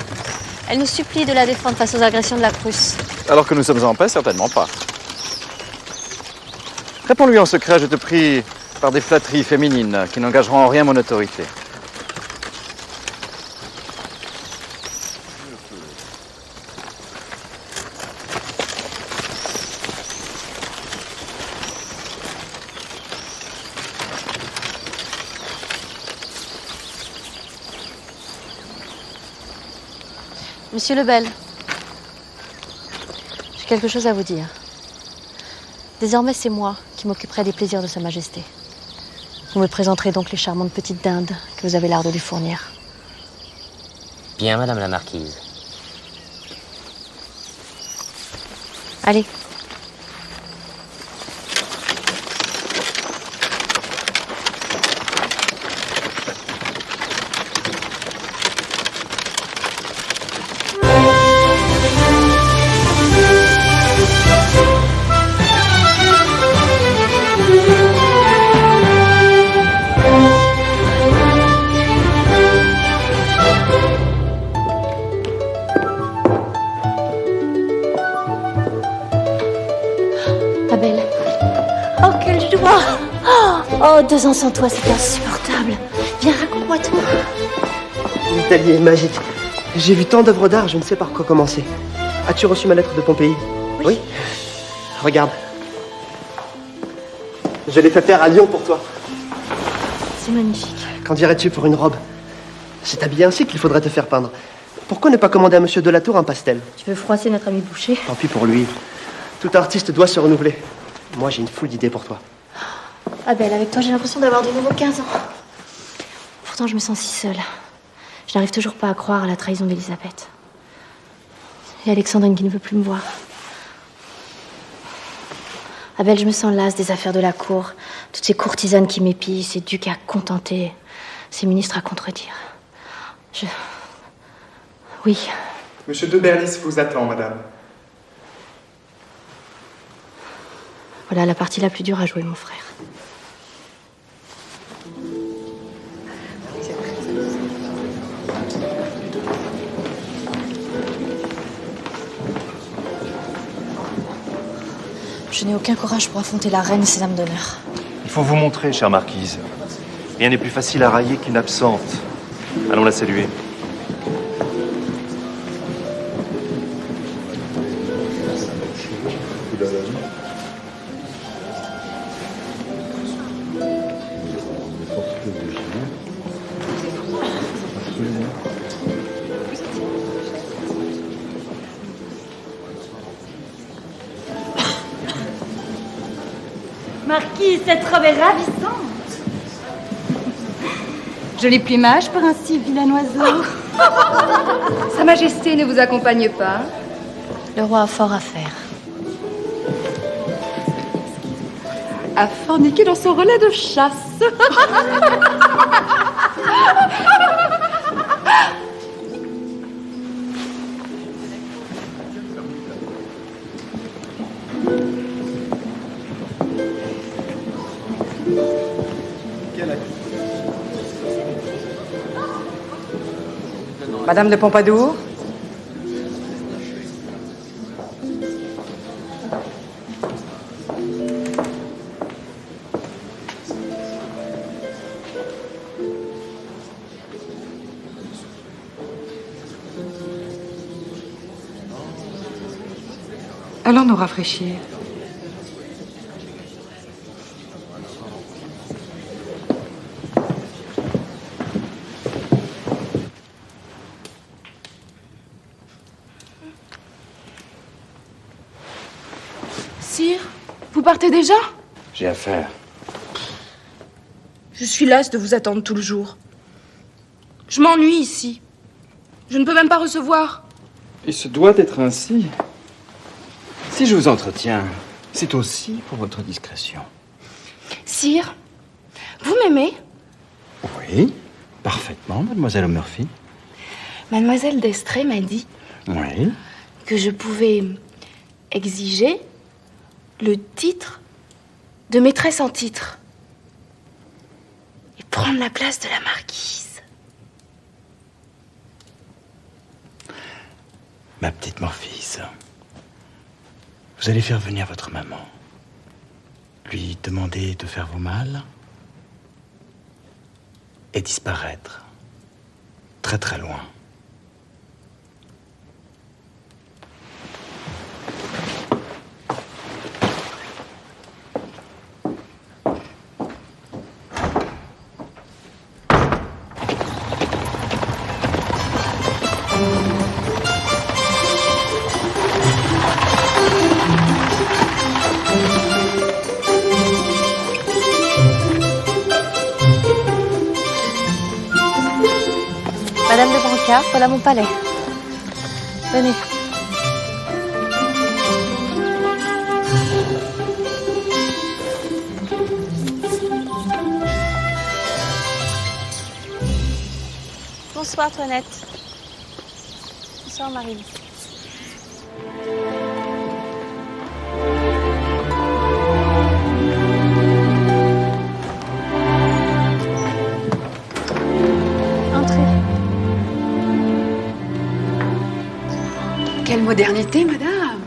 Elle nous supplie de la défendre face aux agressions de la Prusse. Alors que nous sommes en paix, certainement pas. Réponds-lui en secret, je te prie, par des flatteries féminines qui n'engageront en rien mon autorité. Monsieur Lebel, j'ai quelque chose à vous dire. Désormais, c'est moi qui m'occuperai des plaisirs de Sa Majesté. Vous me présenterez donc les charmantes petites dindes que vous avez l'art de lui fournir. Bien, madame la marquise. Allez. Abel. Oh, quelle joie! Oh, 2 ans sans toi, c'est insupportable. Viens, raconte-moi tout. L'Italie est magique. J'ai vu tant d'œuvres d'art, je ne sais par quoi commencer. As-tu reçu ma lettre de Pompéi? Oui. Regarde. Je l'ai fait faire à Lyon pour toi. C'est magnifique. Qu'en dirais-tu pour une robe? C'est habillé ainsi qu'il faudrait te faire peindre. Pourquoi ne pas commander à Monsieur Delatour un pastel? Tu veux froisser notre ami Boucher? Tant pis pour lui. Tout artiste doit se renouveler. Moi, j'ai une foule d'idées pour toi. Abel, avec toi, j'ai l'impression d'avoir de nouveau 15 ans. Pourtant, je me sens si seule. Je n'arrive toujours pas à croire à la trahison d'Elisabeth. Et Alexandrine qui ne veut plus me voir. Abel, je me sens lasse des affaires de la cour. Toutes ces courtisanes qui m'épient, ces ducs à contenter, ces ministres à contredire. Oui. Monsieur de Berlis vous attend, madame. Voilà la partie la plus dure à jouer, mon frère. Je n'ai aucun courage pour affronter la reine et ses dames d'honneur. Il faut vous montrer, chère marquise. Rien n'est plus facile à railler qu'une absente. Allons la saluer. Marquise, cette robe est ravissante. Joli plumage pour un si vilain oiseau. Sa Majesté ne vous accompagne pas? Le roi a fort à faire. À forniquer dans son relais de chasse. Madame de Pompadour? Allons nous rafraîchir. Sire, vous partez déjà? J'ai affaire. Je suis lasse de vous attendre tout le jour. Je m'ennuie ici. Je ne peux même pas recevoir. Et ce doit être ainsi. Si je vous entretiens, c'est aussi pour votre discrétion. Sire, vous m'aimez? Oui, parfaitement, mademoiselle Murphy. Mademoiselle d'Estrée m'a dit Oui. que je pouvais exiger le titre de maîtresse en titre et prendre la place de la marquise. Ma petite Morphise, vous allez faire venir votre maman, lui demander de faire vos malles et disparaître très très loin. Madame de Brantôme. car voilà mon palais. Venez. Bonsoir, Toinette. Bonsoir, Marine. Quelle modernité, madame!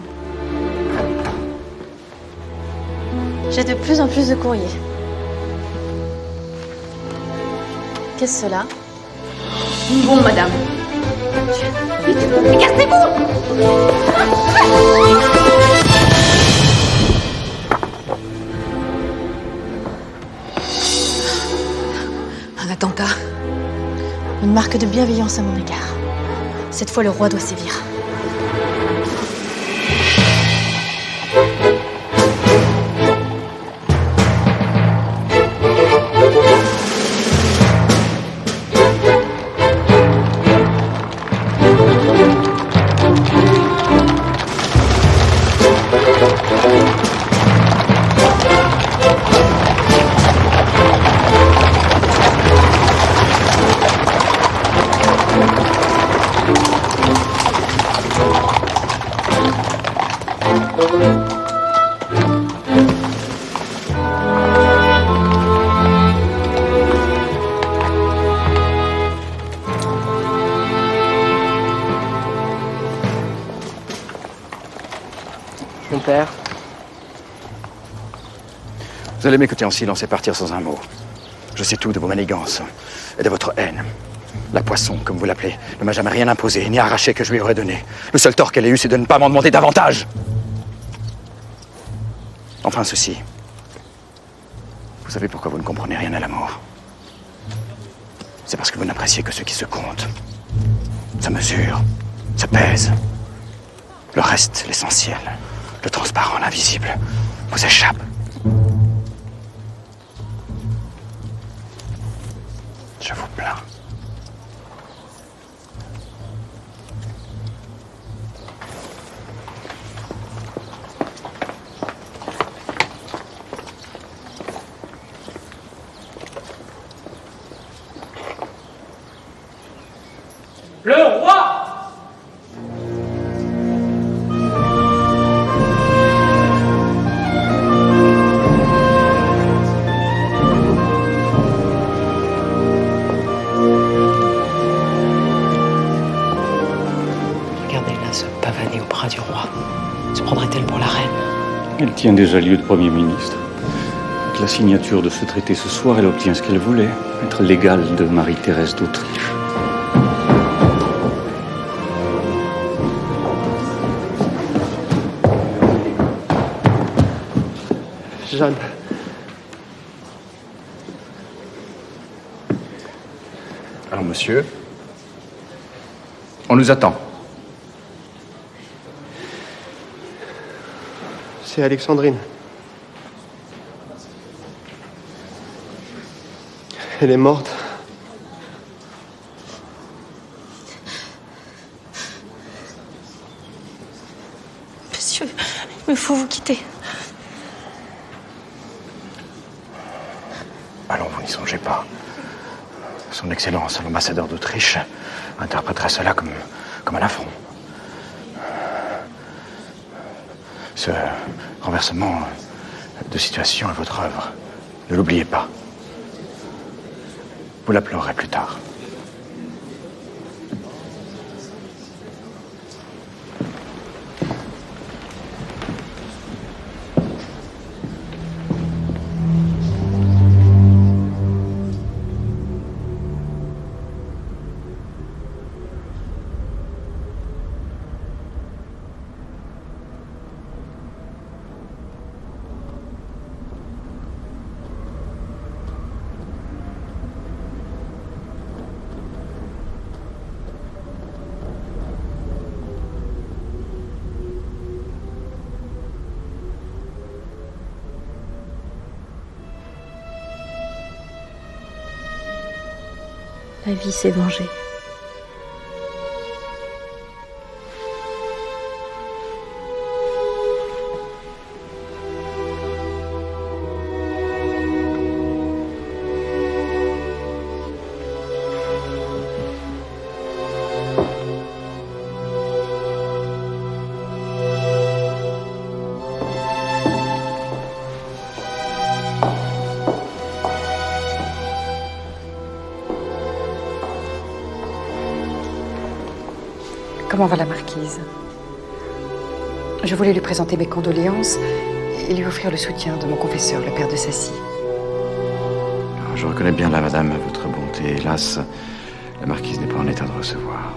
J'ai de plus en plus de courriers. Qu'est-ce que cela? Bon, madame. Vite, écartez-vous! Un attentat. Une marque de bienveillance à mon égard. Cette fois, le roi doit sévir. Mon père. Vous allez m'écouter en silence et partir sans un mot. Je sais tout de vos manigances et de votre haine. La Poisson, comme vous l'appelez, ne m'a jamais rien imposé, ni arraché que je lui aurais donné. Le seul tort qu'elle ait eu, c'est de ne pas m'en demander davantage. Enfin, ceci. Vous savez pourquoi vous ne comprenez rien à l'amour? C'est parce que vous n'appréciez que ce qui se compte. Se mesure, se pèse. Le reste, l'essentiel, le transparent, l'invisible, vous échappe. Je vous plains. Le roi! Regardez-la se pavaner au bras du roi. Se prendrait-elle pour la reine? Elle tient déjà lieu de Premier ministre. Avec la signature de ce traité ce soir, elle obtient ce qu'elle voulait, être l'égale de Marie-Thérèse d'Autriche. Jeanne. Alors, monsieur, on nous attend. C'est Alexandrine. Elle est morte. Monsieur, il me faut vous quitter. Allons, vous n'y songez pas. Son Excellence, l'ambassadeur d'Autriche, interpréterait cela comme un affront. Ce renversement de situation est votre œuvre. Ne l'oubliez pas. Vous la pleurerez plus tard. La vie s'est vengée. Comment va la marquise? Je voulais lui présenter mes condoléances et lui offrir le soutien de mon confesseur, le père de Sassy. Je reconnais bien là, madame, votre bonté. Hélas, la marquise n'est pas en état de recevoir.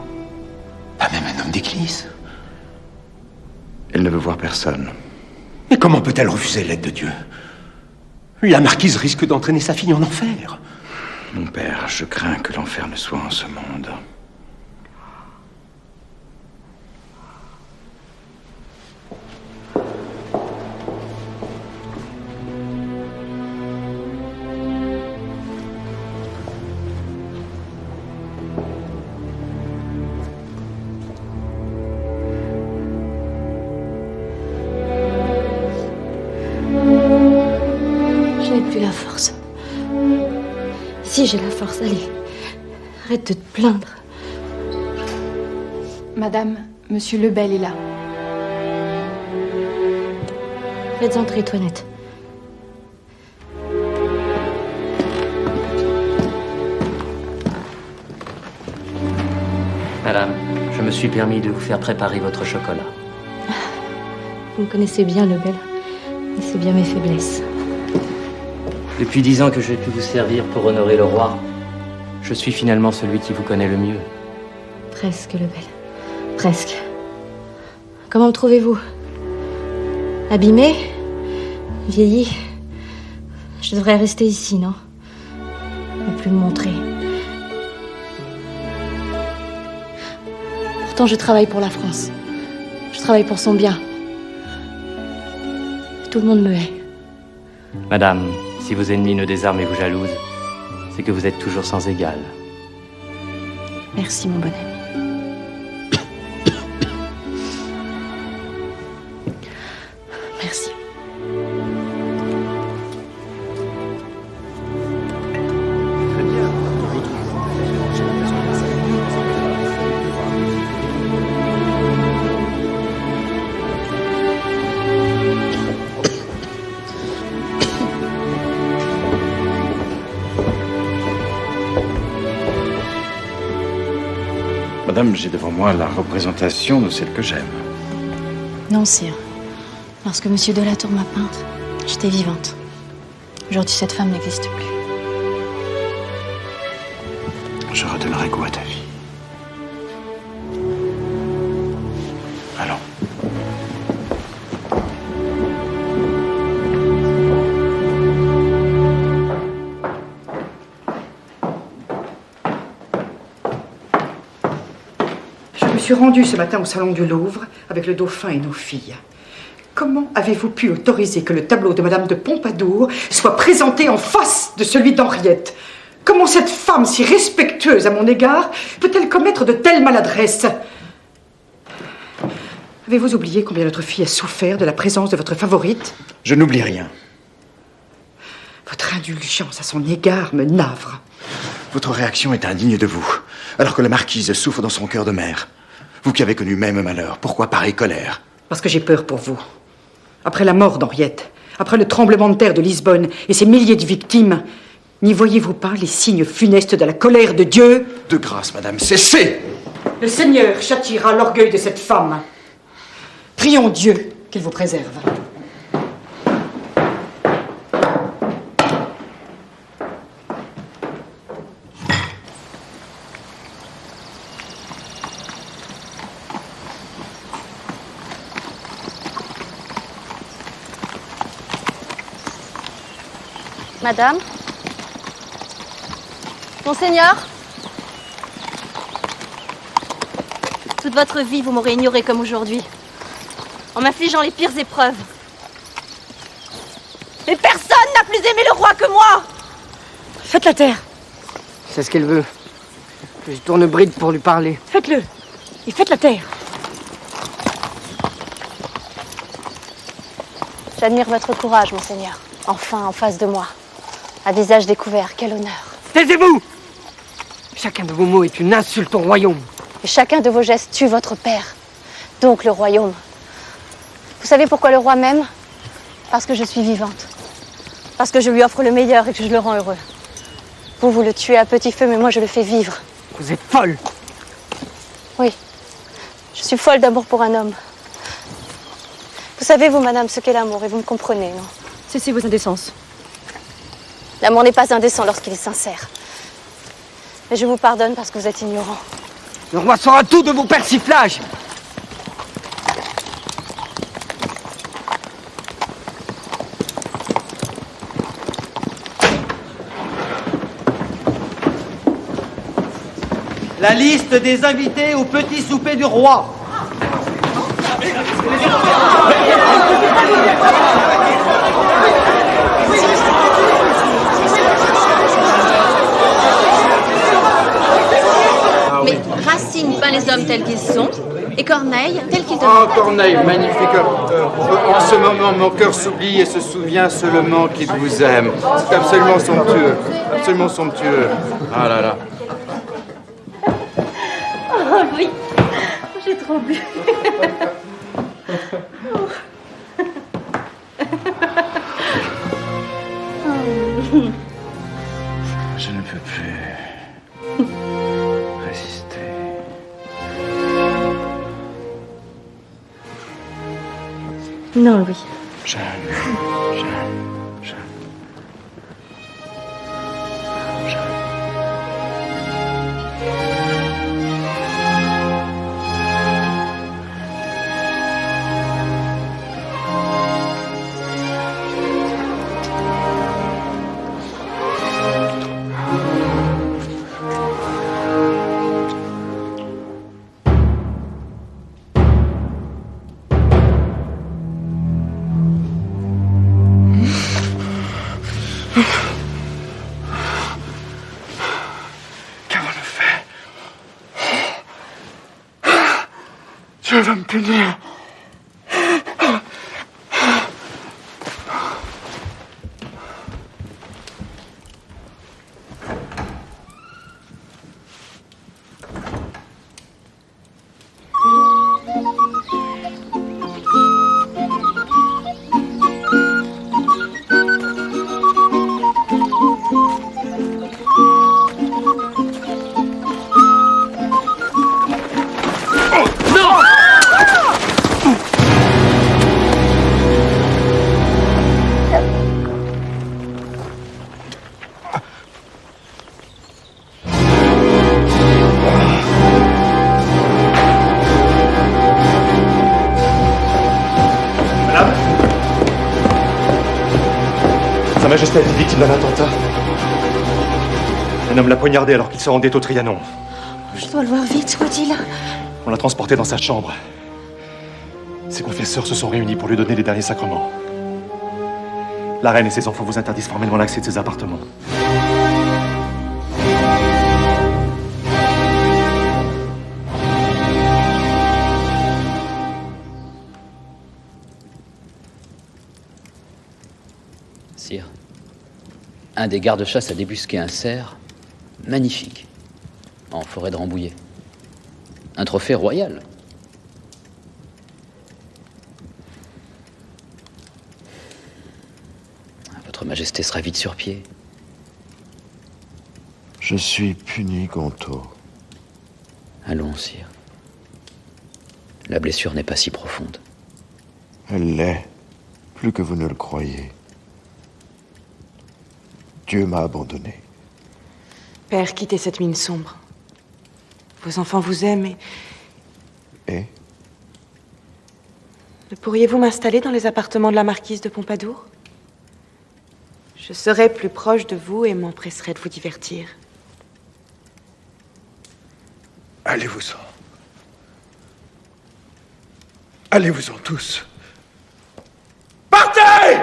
Pas même un homme d'église. Elle ne veut voir personne. Mais comment peut-elle refuser l'aide de Dieu? La marquise risque d'entraîner sa fille en enfer. Mon père, je crains que l'enfer ne soit en ce monde. Je n'ai plus la force. Si j'ai la force, allez. Arrête de te plaindre. Madame, monsieur Lebel est là. Faites entrer, Toinette. Madame, je me suis permis de vous faire préparer votre chocolat. Vous me connaissez bien, Lebel. Et c'est bien mes faiblesses. Depuis 10 ans que j'ai pu vous servir pour honorer le roi, je suis finalement celui qui vous connaît le mieux. Presque, Lebel. Presque. Comment me trouvez-vous? Abîmé? Vieilli? Je devrais rester ici, non? Ne plus me montrer. Pourtant, je travaille pour la France. Je travaille pour son bien. Tout le monde me hait. Madame, si vos ennemis ne désarment et vous jalousent, c'est que vous êtes toujours sans égal. Merci, mon bon ami. Merci. Madame, j'ai devant moi la représentation de celle que j'aime. Non, sire. Lorsque Monsieur de la Tour m'a peinte, j'étais vivante. Aujourd'hui, cette femme n'existe plus. Je redonnerai goût à ta vie. Allons. Je suis rendue ce matin au salon du Louvre avec le dauphin et nos filles. Comment avez-vous pu autoriser que le tableau de Madame de Pompadour soit présenté en face de celui d'Henriette? Comment cette femme si respectueuse à mon égard peut-elle commettre de telles maladresses? Avez-vous oublié combien notre fille a souffert de la présence de votre favorite? Je n'oublie rien. Votre indulgence à son égard me navre. Votre réaction est indigne de vous, alors que la marquise souffre dans son cœur de mère. Vous qui avez connu même malheur, pourquoi pareille colère? Parce que j'ai peur pour vous. Après la mort d'Henriette, après le tremblement de terre de Lisbonne et ses milliers de victimes, n'y voyez-vous pas les signes funestes de la colère de Dieu? De grâce, madame, cessez! Le Seigneur châtiera l'orgueil de cette femme. Prions Dieu qu'il vous préserve. Madame? Monseigneur? Toute votre vie, vous m'aurez ignorée comme aujourd'hui, en m'infligeant les pires épreuves. Mais personne n'a plus aimé le roi que moi! Faites la terre. C'est ce qu'elle veut. Que je tourne bride pour lui parler. Faites-le. Et faites la terre. J'admire votre courage, Monseigneur. Enfin, en face de moi. À visage découvert, quel honneur. Taisez-vous! Chacun de vos mots est une insulte au royaume. Et chacun de vos gestes tue votre père. Donc le royaume. Vous savez pourquoi le roi m'aime? Parce que je suis vivante. Parce que je lui offre le meilleur et que je le rends heureux. Vous, vous le tuez à petit feu, mais moi je le fais vivre. Vous êtes folle! Oui. Je suis folle d'amour pour un homme. Vous savez, vous, madame, ce qu'est l'amour, et vous me comprenez, non? Cessez vos indécences. L'amour n'est pas indécent lorsqu'il est sincère. Mais je vous pardonne parce que vous êtes ignorant. Le roi saura tout de vos persiflages. La liste des invités au petit souper du roi. Mais Racine peint les hommes tels qu'ils sont, et Corneille tel qu'il devrait Oh, être. Corneille, magnifique. En ce moment, mon cœur s'oublie et se souvient seulement qu'il vous aime. C'est absolument somptueux. Absolument somptueux. Ah là là. Oh oui, j'ai trop bu. Je ne peux plus résister. Non, Louis. Jeanne. Qu'avons-nous fait? Dieu va me punir. Sa Majesté a été victime d'un attentat. Un homme l'a poignardé alors qu'il se rendait au Trianon. Je dois le voir vite, soit-il. On l'a transporté dans sa chambre. Ses confesseurs se sont réunis pour lui donner les derniers sacrements. La reine et ses enfants vous interdisent formellement l'accès de ses appartements. Sire, un des gardes-chasse a débusqué un cerf magnifique en forêt de Rambouillet. Un trophée royal. Votre Majesté sera vite sur pied. Je suis puni, Gonto. Allons, sire. La blessure n'est pas si profonde. Elle l'est, plus que vous ne le croyez. Dieu m'a abandonné. Père, quittez cette mine sombre. Vos enfants vous aiment Et Ne pourriez-vous m'installer dans les appartements de la marquise de Pompadour? Je serai plus proche de vous et m'empresserai de vous divertir. allez-vous-en. Allez-vous-en tous. Partez!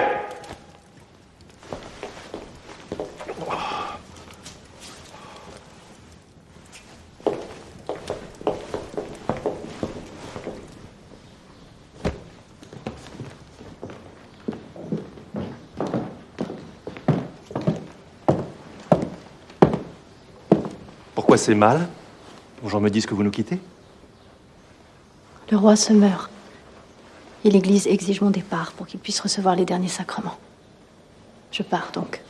Pourquoi c'est mal? Vos gens me disent que vous nous quittez? Le roi se meurt. Et l'Église exige mon départ pour qu'il puisse recevoir les derniers sacrements. Je pars donc.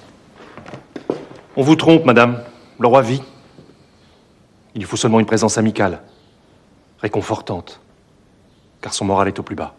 On vous trompe, madame. Le roi vit. Il lui faut seulement une présence amicale, réconfortante. car son moral est au plus bas.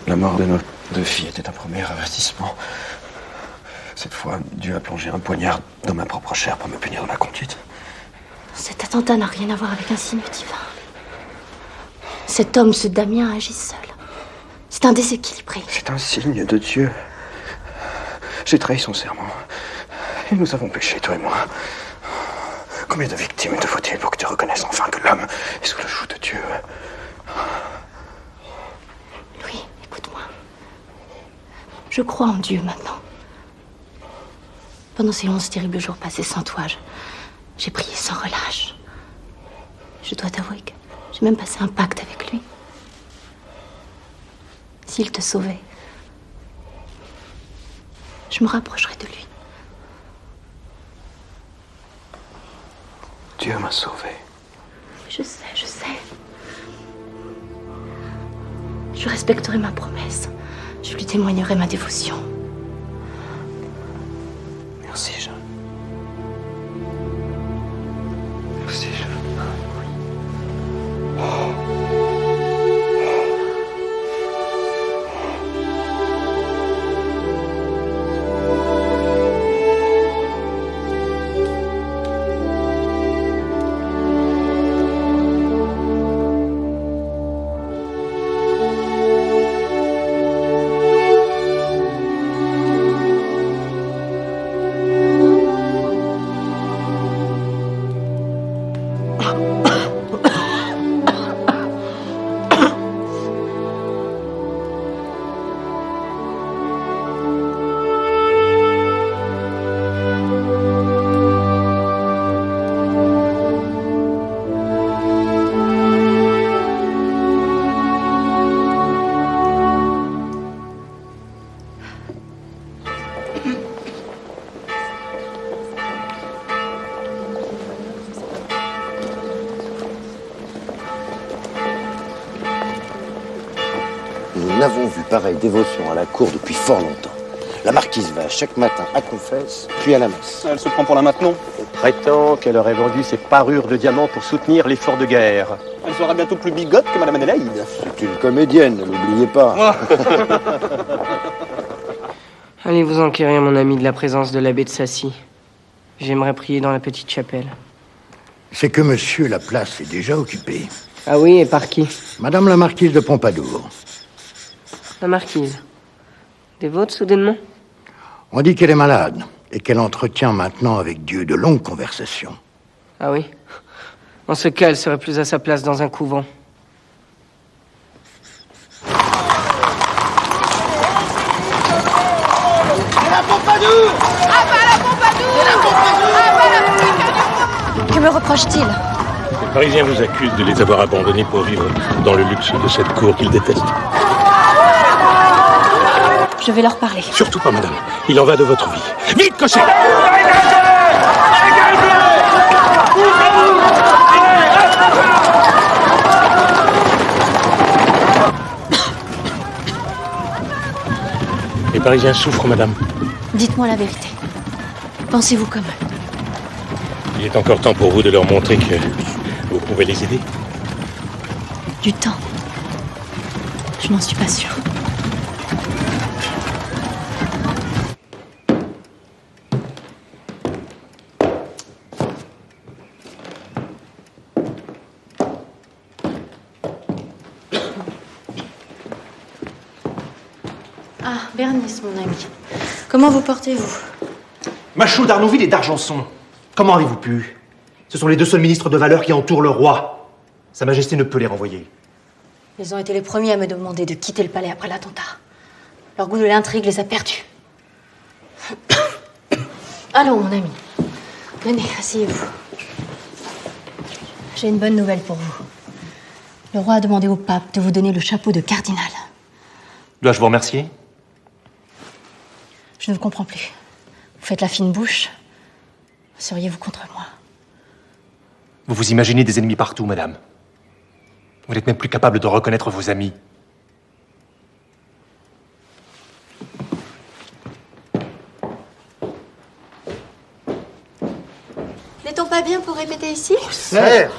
La mort de nos deux filles était un premier avertissement. Cette fois, Dieu a plongé un poignard dans ma propre chair pour me punir de ma conduite. Cet attentat n'a rien à voir avec un signe divin. Cet homme, ce Damien, agit seul. C'est un déséquilibré. C'est un signe de Dieu. J'ai trahi son serment. Et nous avons péché, toi et moi. Combien de victimes te faut-il pour que tu reconnaisses enfin que l'homme est sous le joug de Dieu? Louis, écoute-moi. Je crois en Dieu maintenant. Pendant ces 11 terribles jours passés sans toi, j'ai prié sans relâche. Je dois t'avouer que j'ai même passé un pacte avec lui. S'il te sauvait, je me rapprocherai de lui. Dieu m'a sauvé. Je sais, je sais. Je respecterai ma promesse. Je lui témoignerai ma dévotion. Merci, Jeanne. Merci, Jeanne. Nous n'avons vu pareille dévotion à la cour depuis fort longtemps. La marquise va chaque matin à confesse, puis à la messe. Elle se prend pour la Maintenon. Elle prétend qu'elle aurait vendu ses parures de diamants pour soutenir l'effort de guerre. Elle sera bientôt plus bigote que Madame Adélaïde. C'est une comédienne, ne l'oubliez pas. Allez vous enquérir, mon ami, de la présence de l'abbé de Sassy. J'aimerais prier dans la petite chapelle. C'est que monsieur, la place est déjà occupée. Ah oui, et par qui? Madame la marquise de Pompadour. La marquise. Des vôtres, soudainement? On dit qu'elle est malade et qu'elle entretient maintenant avec Dieu de longues conversations. Ah oui? En ce cas, elle serait plus à sa place dans un couvent. C'est la Pompadour! Ah bah la Pompadour! C'est la Pompadour! Ah bah la Pompadour! Que me reproche-t-il? Les Parisiens vous accusent de les avoir abandonnés pour vivre dans le luxe de cette cour qu'ils détestent. Je vais leur parler. Surtout pas, madame. Il en va de votre vie. Vite, cocher! Les Parisiens souffrent, madame. Dites-moi la vérité. Pensez-vous comme eux? Il est encore temps pour vous de leur montrer que vous pouvez les aider. Du temps. Je n'en suis pas sûre. Ah, Bernice, mon ami. Comment vous portez-vous? Machaud d'Arnouville et d'Argenson. Comment avez-vous pu? Ce sont les deux seuls ministres de valeur qui entourent le roi. Sa Majesté ne peut les renvoyer. Ils ont été les premiers à me demander de quitter le palais après l'attentat. Leur goût de l'intrigue les a perdus. Allons, mon ami. Venez, asseyez-vous. J'ai une bonne nouvelle pour vous. Le roi a demandé au pape de vous donner le chapeau de cardinal. Dois-je vous remercier? Je ne vous comprends plus. Vous faites la fine bouche. Seriez-vous contre moi? Vous vous imaginez des ennemis partout, madame. Vous n'êtes même plus capable de reconnaître vos amis. N'est-on pas bien pour répéter ici? Certes.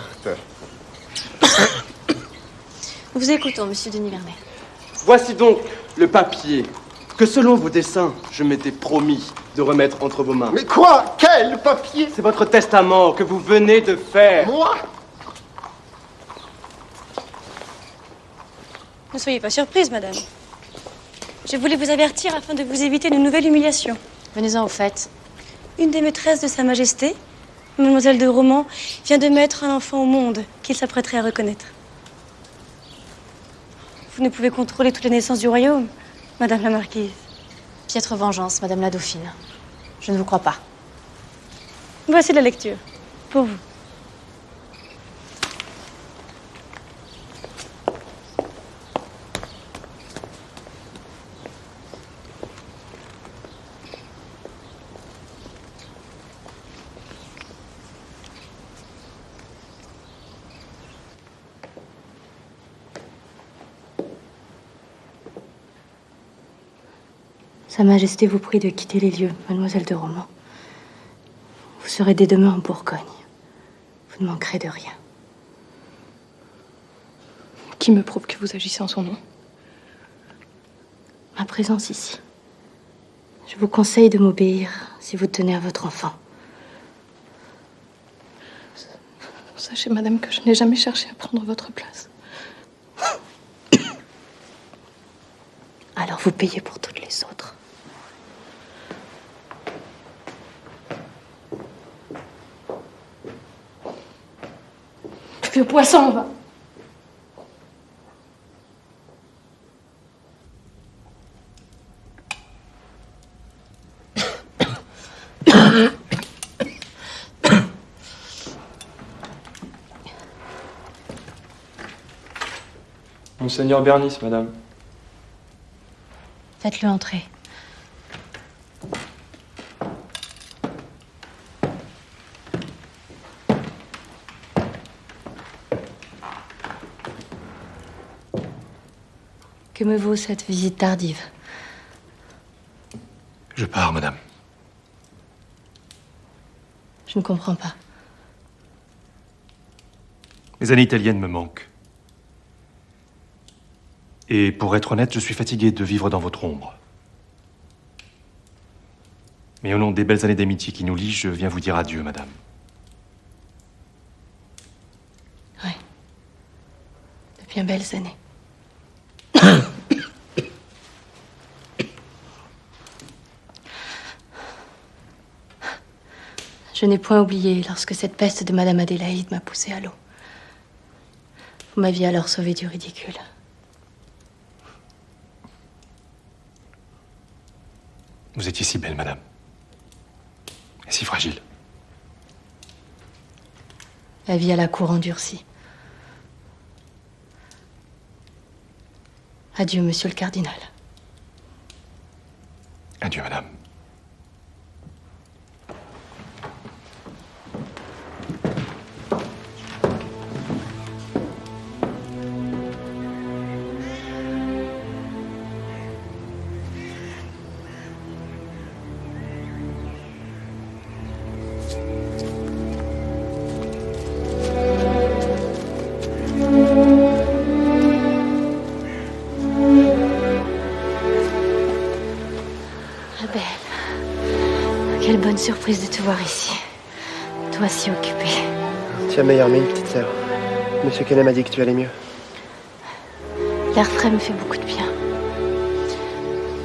Nous vous écoutons, monsieur Denis Vernet. Voici donc le papier que, selon vos dessins, je m'étais promis de remettre entre vos mains. Mais quoi? Quel papier? C'est votre testament que vous venez de faire. Moi? Ne soyez pas surprise, madame. Je voulais vous avertir afin de vous éviter une nouvelle humiliation. Venez-en au fait. Une des maîtresses de Sa Majesté, Mademoiselle de Romans, vient de mettre un enfant au monde qu'il s'apprêterait à reconnaître. Vous ne pouvez contrôler toutes les naissances du royaume, madame la marquise. Piètre vengeance, madame la dauphine. Je ne vous crois pas. Voici la lecture, pour vous. Sa Majesté vous prie de quitter les lieux, mademoiselle de Romans. Vous serez dès demain en Bourgogne. Vous ne manquerez de rien. Qui me prouve que vous agissez en son nom? Ma présence ici. Je vous conseille de m'obéir si vous tenez à votre enfant. Sachez, madame, que je n'ai jamais cherché à prendre votre place. Alors vous payez pour toutes les autres. Le poisson, va. Monseigneur Bernis, madame. Faites-le entrer. Que me vaut cette visite tardive? Je pars, madame. Je ne comprends pas. Les années italiennes me manquent. Et pour être honnête, je suis fatigué de vivre dans votre ombre. Mais au nom des belles années d'amitié qui nous lient, je viens vous dire adieu, madame. Oui. De bien belles années. Je n'ai point oublié lorsque cette peste de Madame Adélaïde m'a poussée à l'eau. Vous m'aviez alors sauvée du ridicule. Vous étiez si belle, madame. Et si fragile. La vie à la cour endurcie. Adieu, monsieur le cardinal. Adieu, madame. Quelle bonne surprise de te voir ici. Toi si occupée. Tu as meilleure mine, petite sœur. Monsieur Quesnay m'a dit que tu allais mieux. L'air frais me fait beaucoup de bien.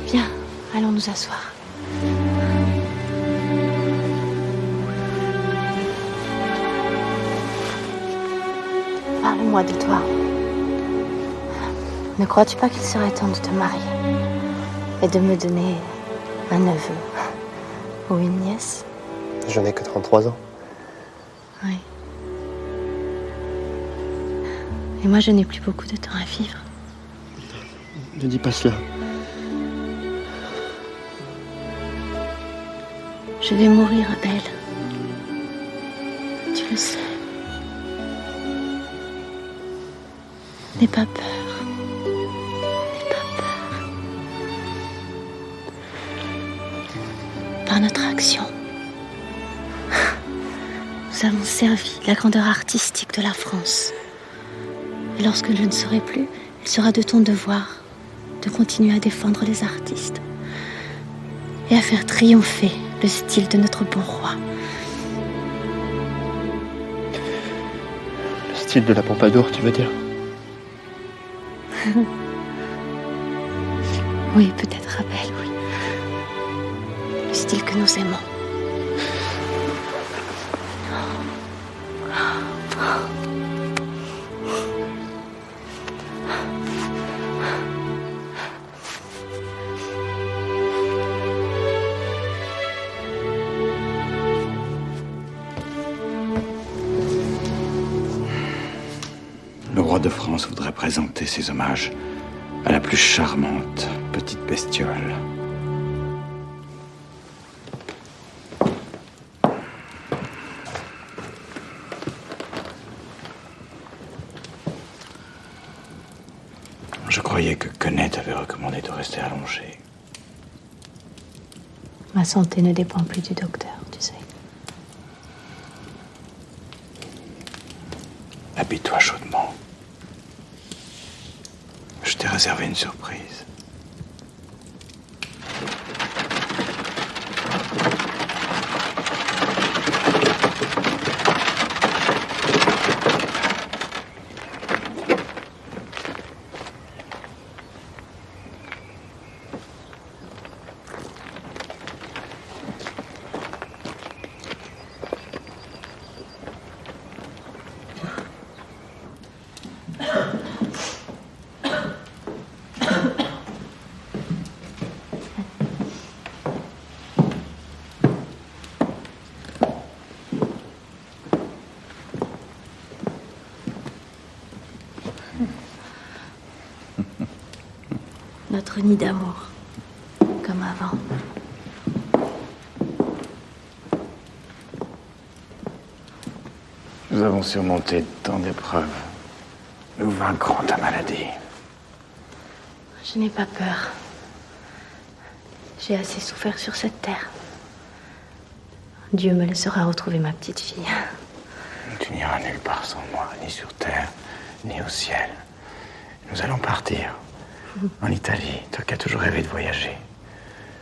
Viens, allons nous asseoir. Parle-moi de toi. Ne crois-tu pas qu'il serait temps de te marier et de me donner un neveu ou une nièce? Je n'ai que 33 ans. Oui. Et moi, je n'ai plus beaucoup de temps à vivre. Ne dis pas cela. Je vais mourir, Abel. Tu le sais. N'aie pas peur. N'aie pas peur. Par notre action, nous avons servi la grandeur artistique de la France. Et lorsque je ne serai plus, il sera de ton devoir de continuer à défendre les artistes et à faire triompher le style de notre beau roi. Le style de la Pompadour, tu veux dire? Oui, peut-être, Abel, oui. Le style que nous aimons. Le roi de France voudrait présenter ses hommages à la plus charmante petite bestiole. Je croyais que Quenette avait recommandé de rester allongé. Ma santé ne dépend plus du docteur, tu sais. Habille-toi chaudement. Je t'ai réservé une surprise. Notre nid d'amour, comme avant. Nous avons surmonté tant d'épreuves. Nous vaincrons ta maladie. Je n'ai pas peur. J'ai assez souffert sur cette terre. Dieu me laissera retrouver ma petite fille. Tu n'iras nulle part sans moi, ni sur terre, ni au ciel. Nous allons partir. En Italie, toi qui as toujours rêvé de voyager.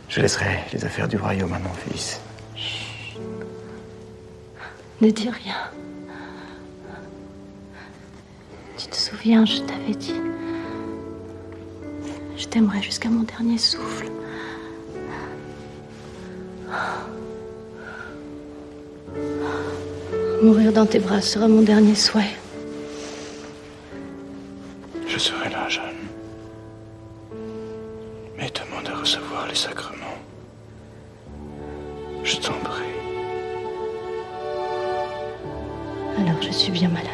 Je laisserai les affaires du royaume à mon fils. Chut. Ne dis rien. Tu te souviens, je t'avais dit. Je t'aimerai jusqu'à mon dernier souffle. Mourir dans tes bras sera mon dernier souhait. Je serai là, Jeanne. Mais demande à recevoir les sacrements. Je t'en prie. Alors je suis bien malade.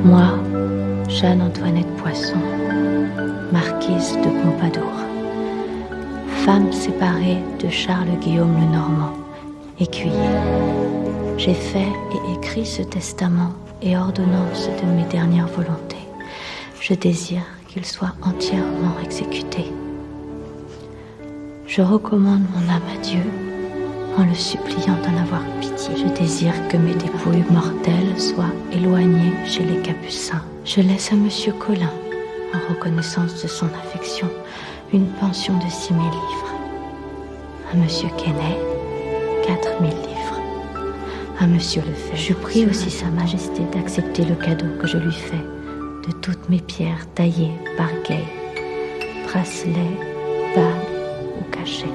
Moi, Jeanne-Antoinette Poisson, marquise de Pompadour, femme séparée de Charles-Guillaume le Normand, écuyer. J'ai fait et écrit ce testament et ordonnance de mes dernières volontés. Je désire qu'il soit entièrement exécuté. Je recommande mon âme à Dieu en le suppliant d'en avoir pitié. Je désire que mes dépouilles mortelles soient éloignées chez les Capucins. Je laisse à Monsieur Colin, en reconnaissance de son affection, une pension de 6 000 livres. À Monsieur Quesnay, 4 000 livres. à Monsieur le Fait. Je prie aussi Sa Majesté d'accepter le cadeau que je lui fais de toutes mes pierres taillées par Gay, bracelets, bagues ou cachets,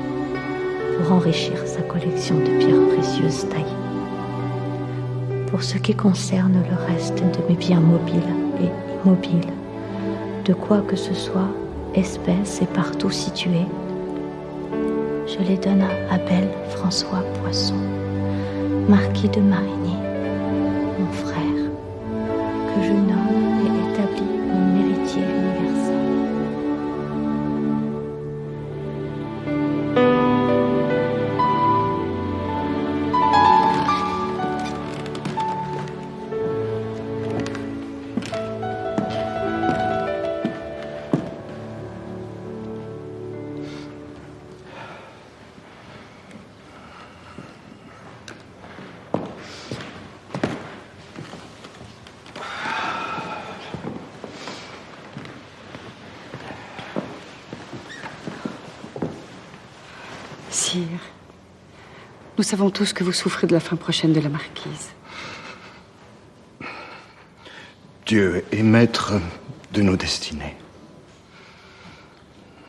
pour enrichir sa collection de pierres précieuses taillées. Pour ce qui concerne le reste de mes biens mobiles et immobiles, de quoi que ce soit, espèces et partout situés, je les donne à Abel François Poisson, marquis de Marigny, mon frère, que je nomme et établis mon héritier universel. Sire, nous savons tous que vous souffrez de la fin prochaine de la marquise. Dieu est maître de nos destinées.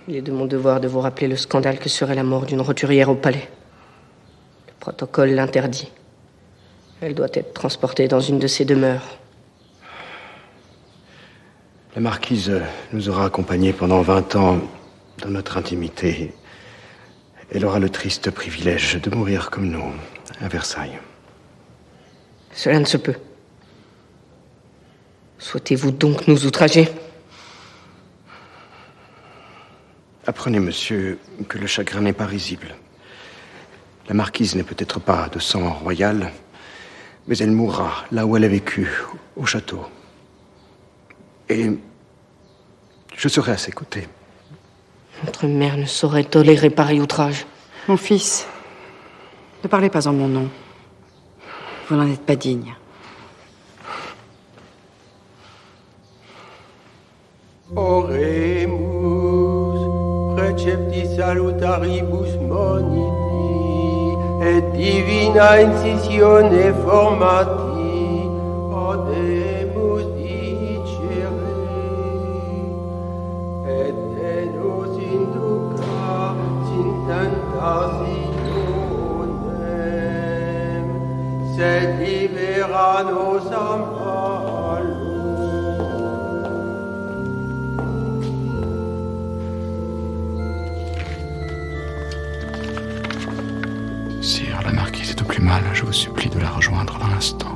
Il est de mon devoir de vous rappeler le scandale que serait la mort d'une roturière au palais. Le protocole l'interdit. Elle doit être transportée dans une de ses demeures. La marquise nous aura accompagnés pendant 20 ans dans notre intimité. Elle aura le triste privilège de mourir comme nous, à Versailles. Cela ne se peut. Souhaitez-vous donc nous outrager? Apprenez, monsieur, que le chagrin n'est pas risible. La marquise n'est peut-être pas de sang royal, mais elle mourra là où elle a vécu, au château. Et je serai à ses côtés. Notre mère ne saurait tolérer pareil outrage. Mon fils, ne parlez pas en mon nom. Vous n'en êtes pas digne. Oremus, precepti salutaribus moniti, et divina incisione formati, odemus dicere, et tenus induca tentationem, sed libera nos a malo. Sire, la marquise est au plus mal. Je vous supplie de la rejoindre dans l'instant.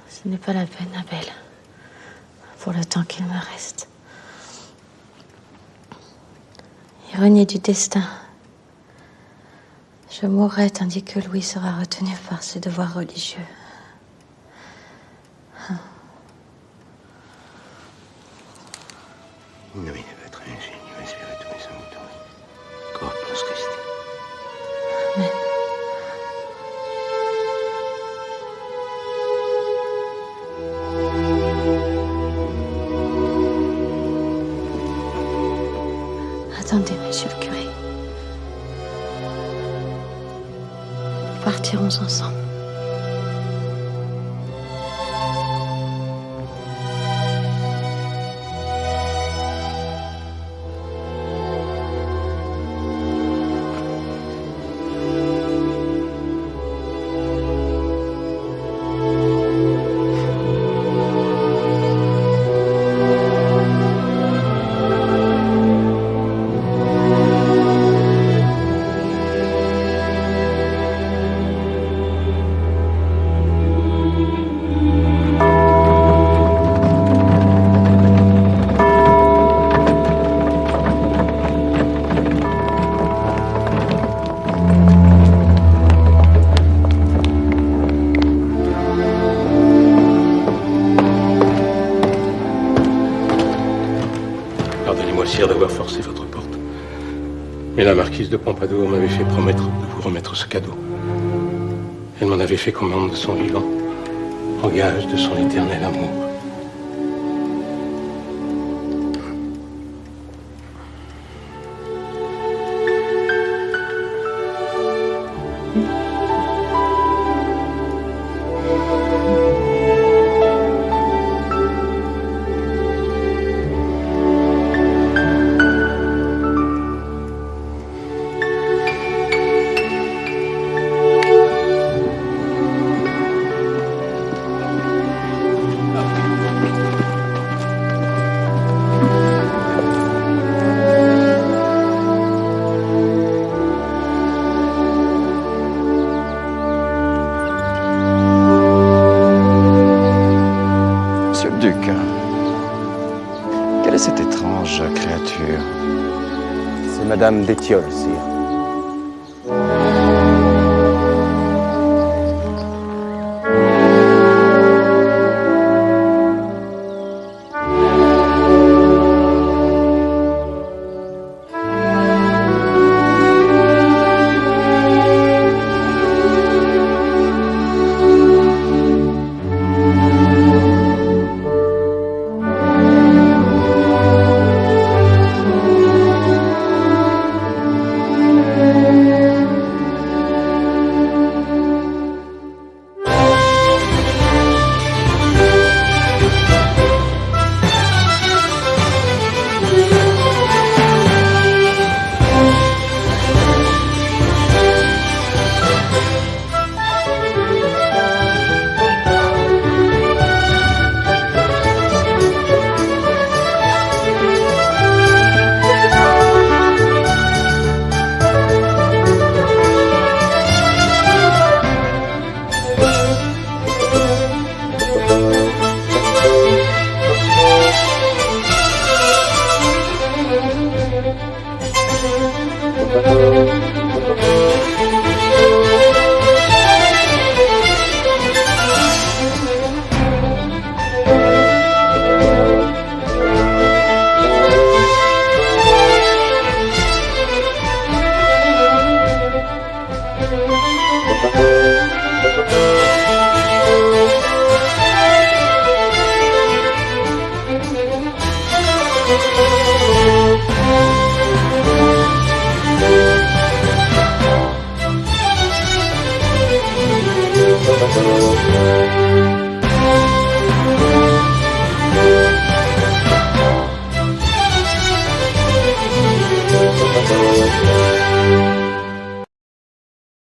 Ce n'est pas la peine, Abel, pour le temps qu'il me reste. Ironie du destin. Je mourrai tandis que Louis sera retenu par ses devoirs religieux. In nomine Patris et Filii et Spiritus Sanctus. Corpus Christi. Amen. Attendez, monsieur le curé. Nous partirons ensemble. Excusez-moi, sire, d'avoir forcé votre porte. Mais la marquise de Pompadour m'avait fait promettre de vous remettre ce cadeau. Elle m'en avait fait commande de son vivant, en gage de son éternel amour. Madame d'Étiole, sire. Thank you.